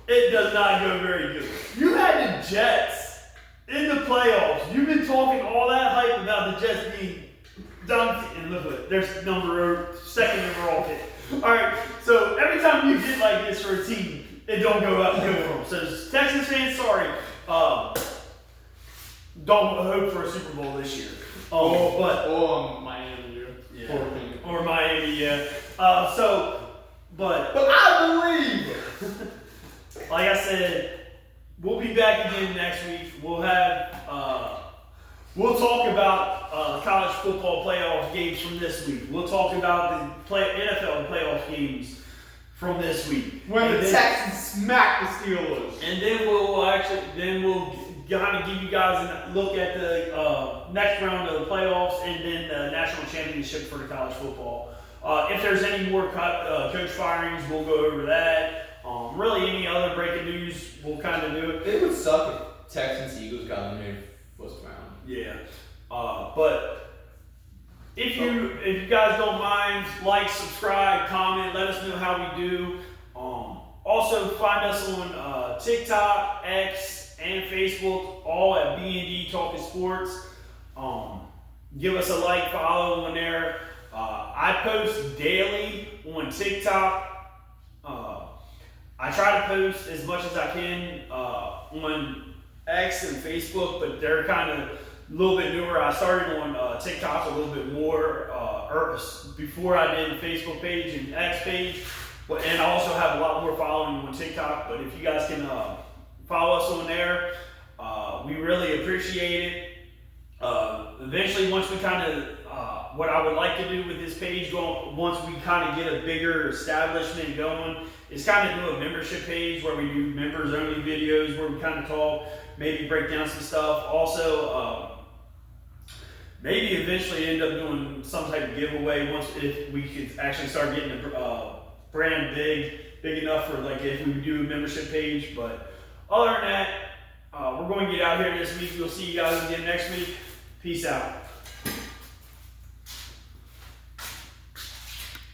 it does not go very good. You had the Jets in the playoffs. You've been talking all that hype about the Jets being done, and look at it. There's second overall pick. All right. So every time you get like this for a team, it don't go out good for them. So Texans fans, sorry. Don't hope for a Super Bowl this year. Or Miami. Yeah. Or Miami, yeah. But I believe. Like I said, we'll be back again next week. We'll talk about college football playoff games from this week. We'll talk about the NFL playoff games from this week. When the Texans smack the Steelers. And then we'll kind of give you guys a look at the next round of the playoffs and then the national championship for the college football. If there's any more coach firings, we'll go over that. Really, any other breaking news, we'll kind of do it. It would suck if Texans Eagles got eliminated first round. Yeah. But if you guys don't mind, like, subscribe, comment, let us know how we do. Also, find us on TikTok, X, and Facebook, all at B&D Talking Sports. Give us a like, follow on there. I post daily on TikTok. I try to post as much as I can on X and Facebook, but they're kind of a little bit newer. I started on TikTok a little bit more before I did the Facebook page and X page, and I also have a lot more following on TikTok. But if you guys can follow us on there, we really appreciate it. Eventually, once we kind of what I would like to do with this page, once we kind of get a bigger establishment going, is kind of do a membership page where we do members only videos where we kind of talk, maybe break down some stuff. Also, maybe eventually end up doing some type of giveaway if we could actually start getting the brand big enough for like if we do a membership page. But other than that, we're going to get out here this week. We'll see you guys again next week. Peace out.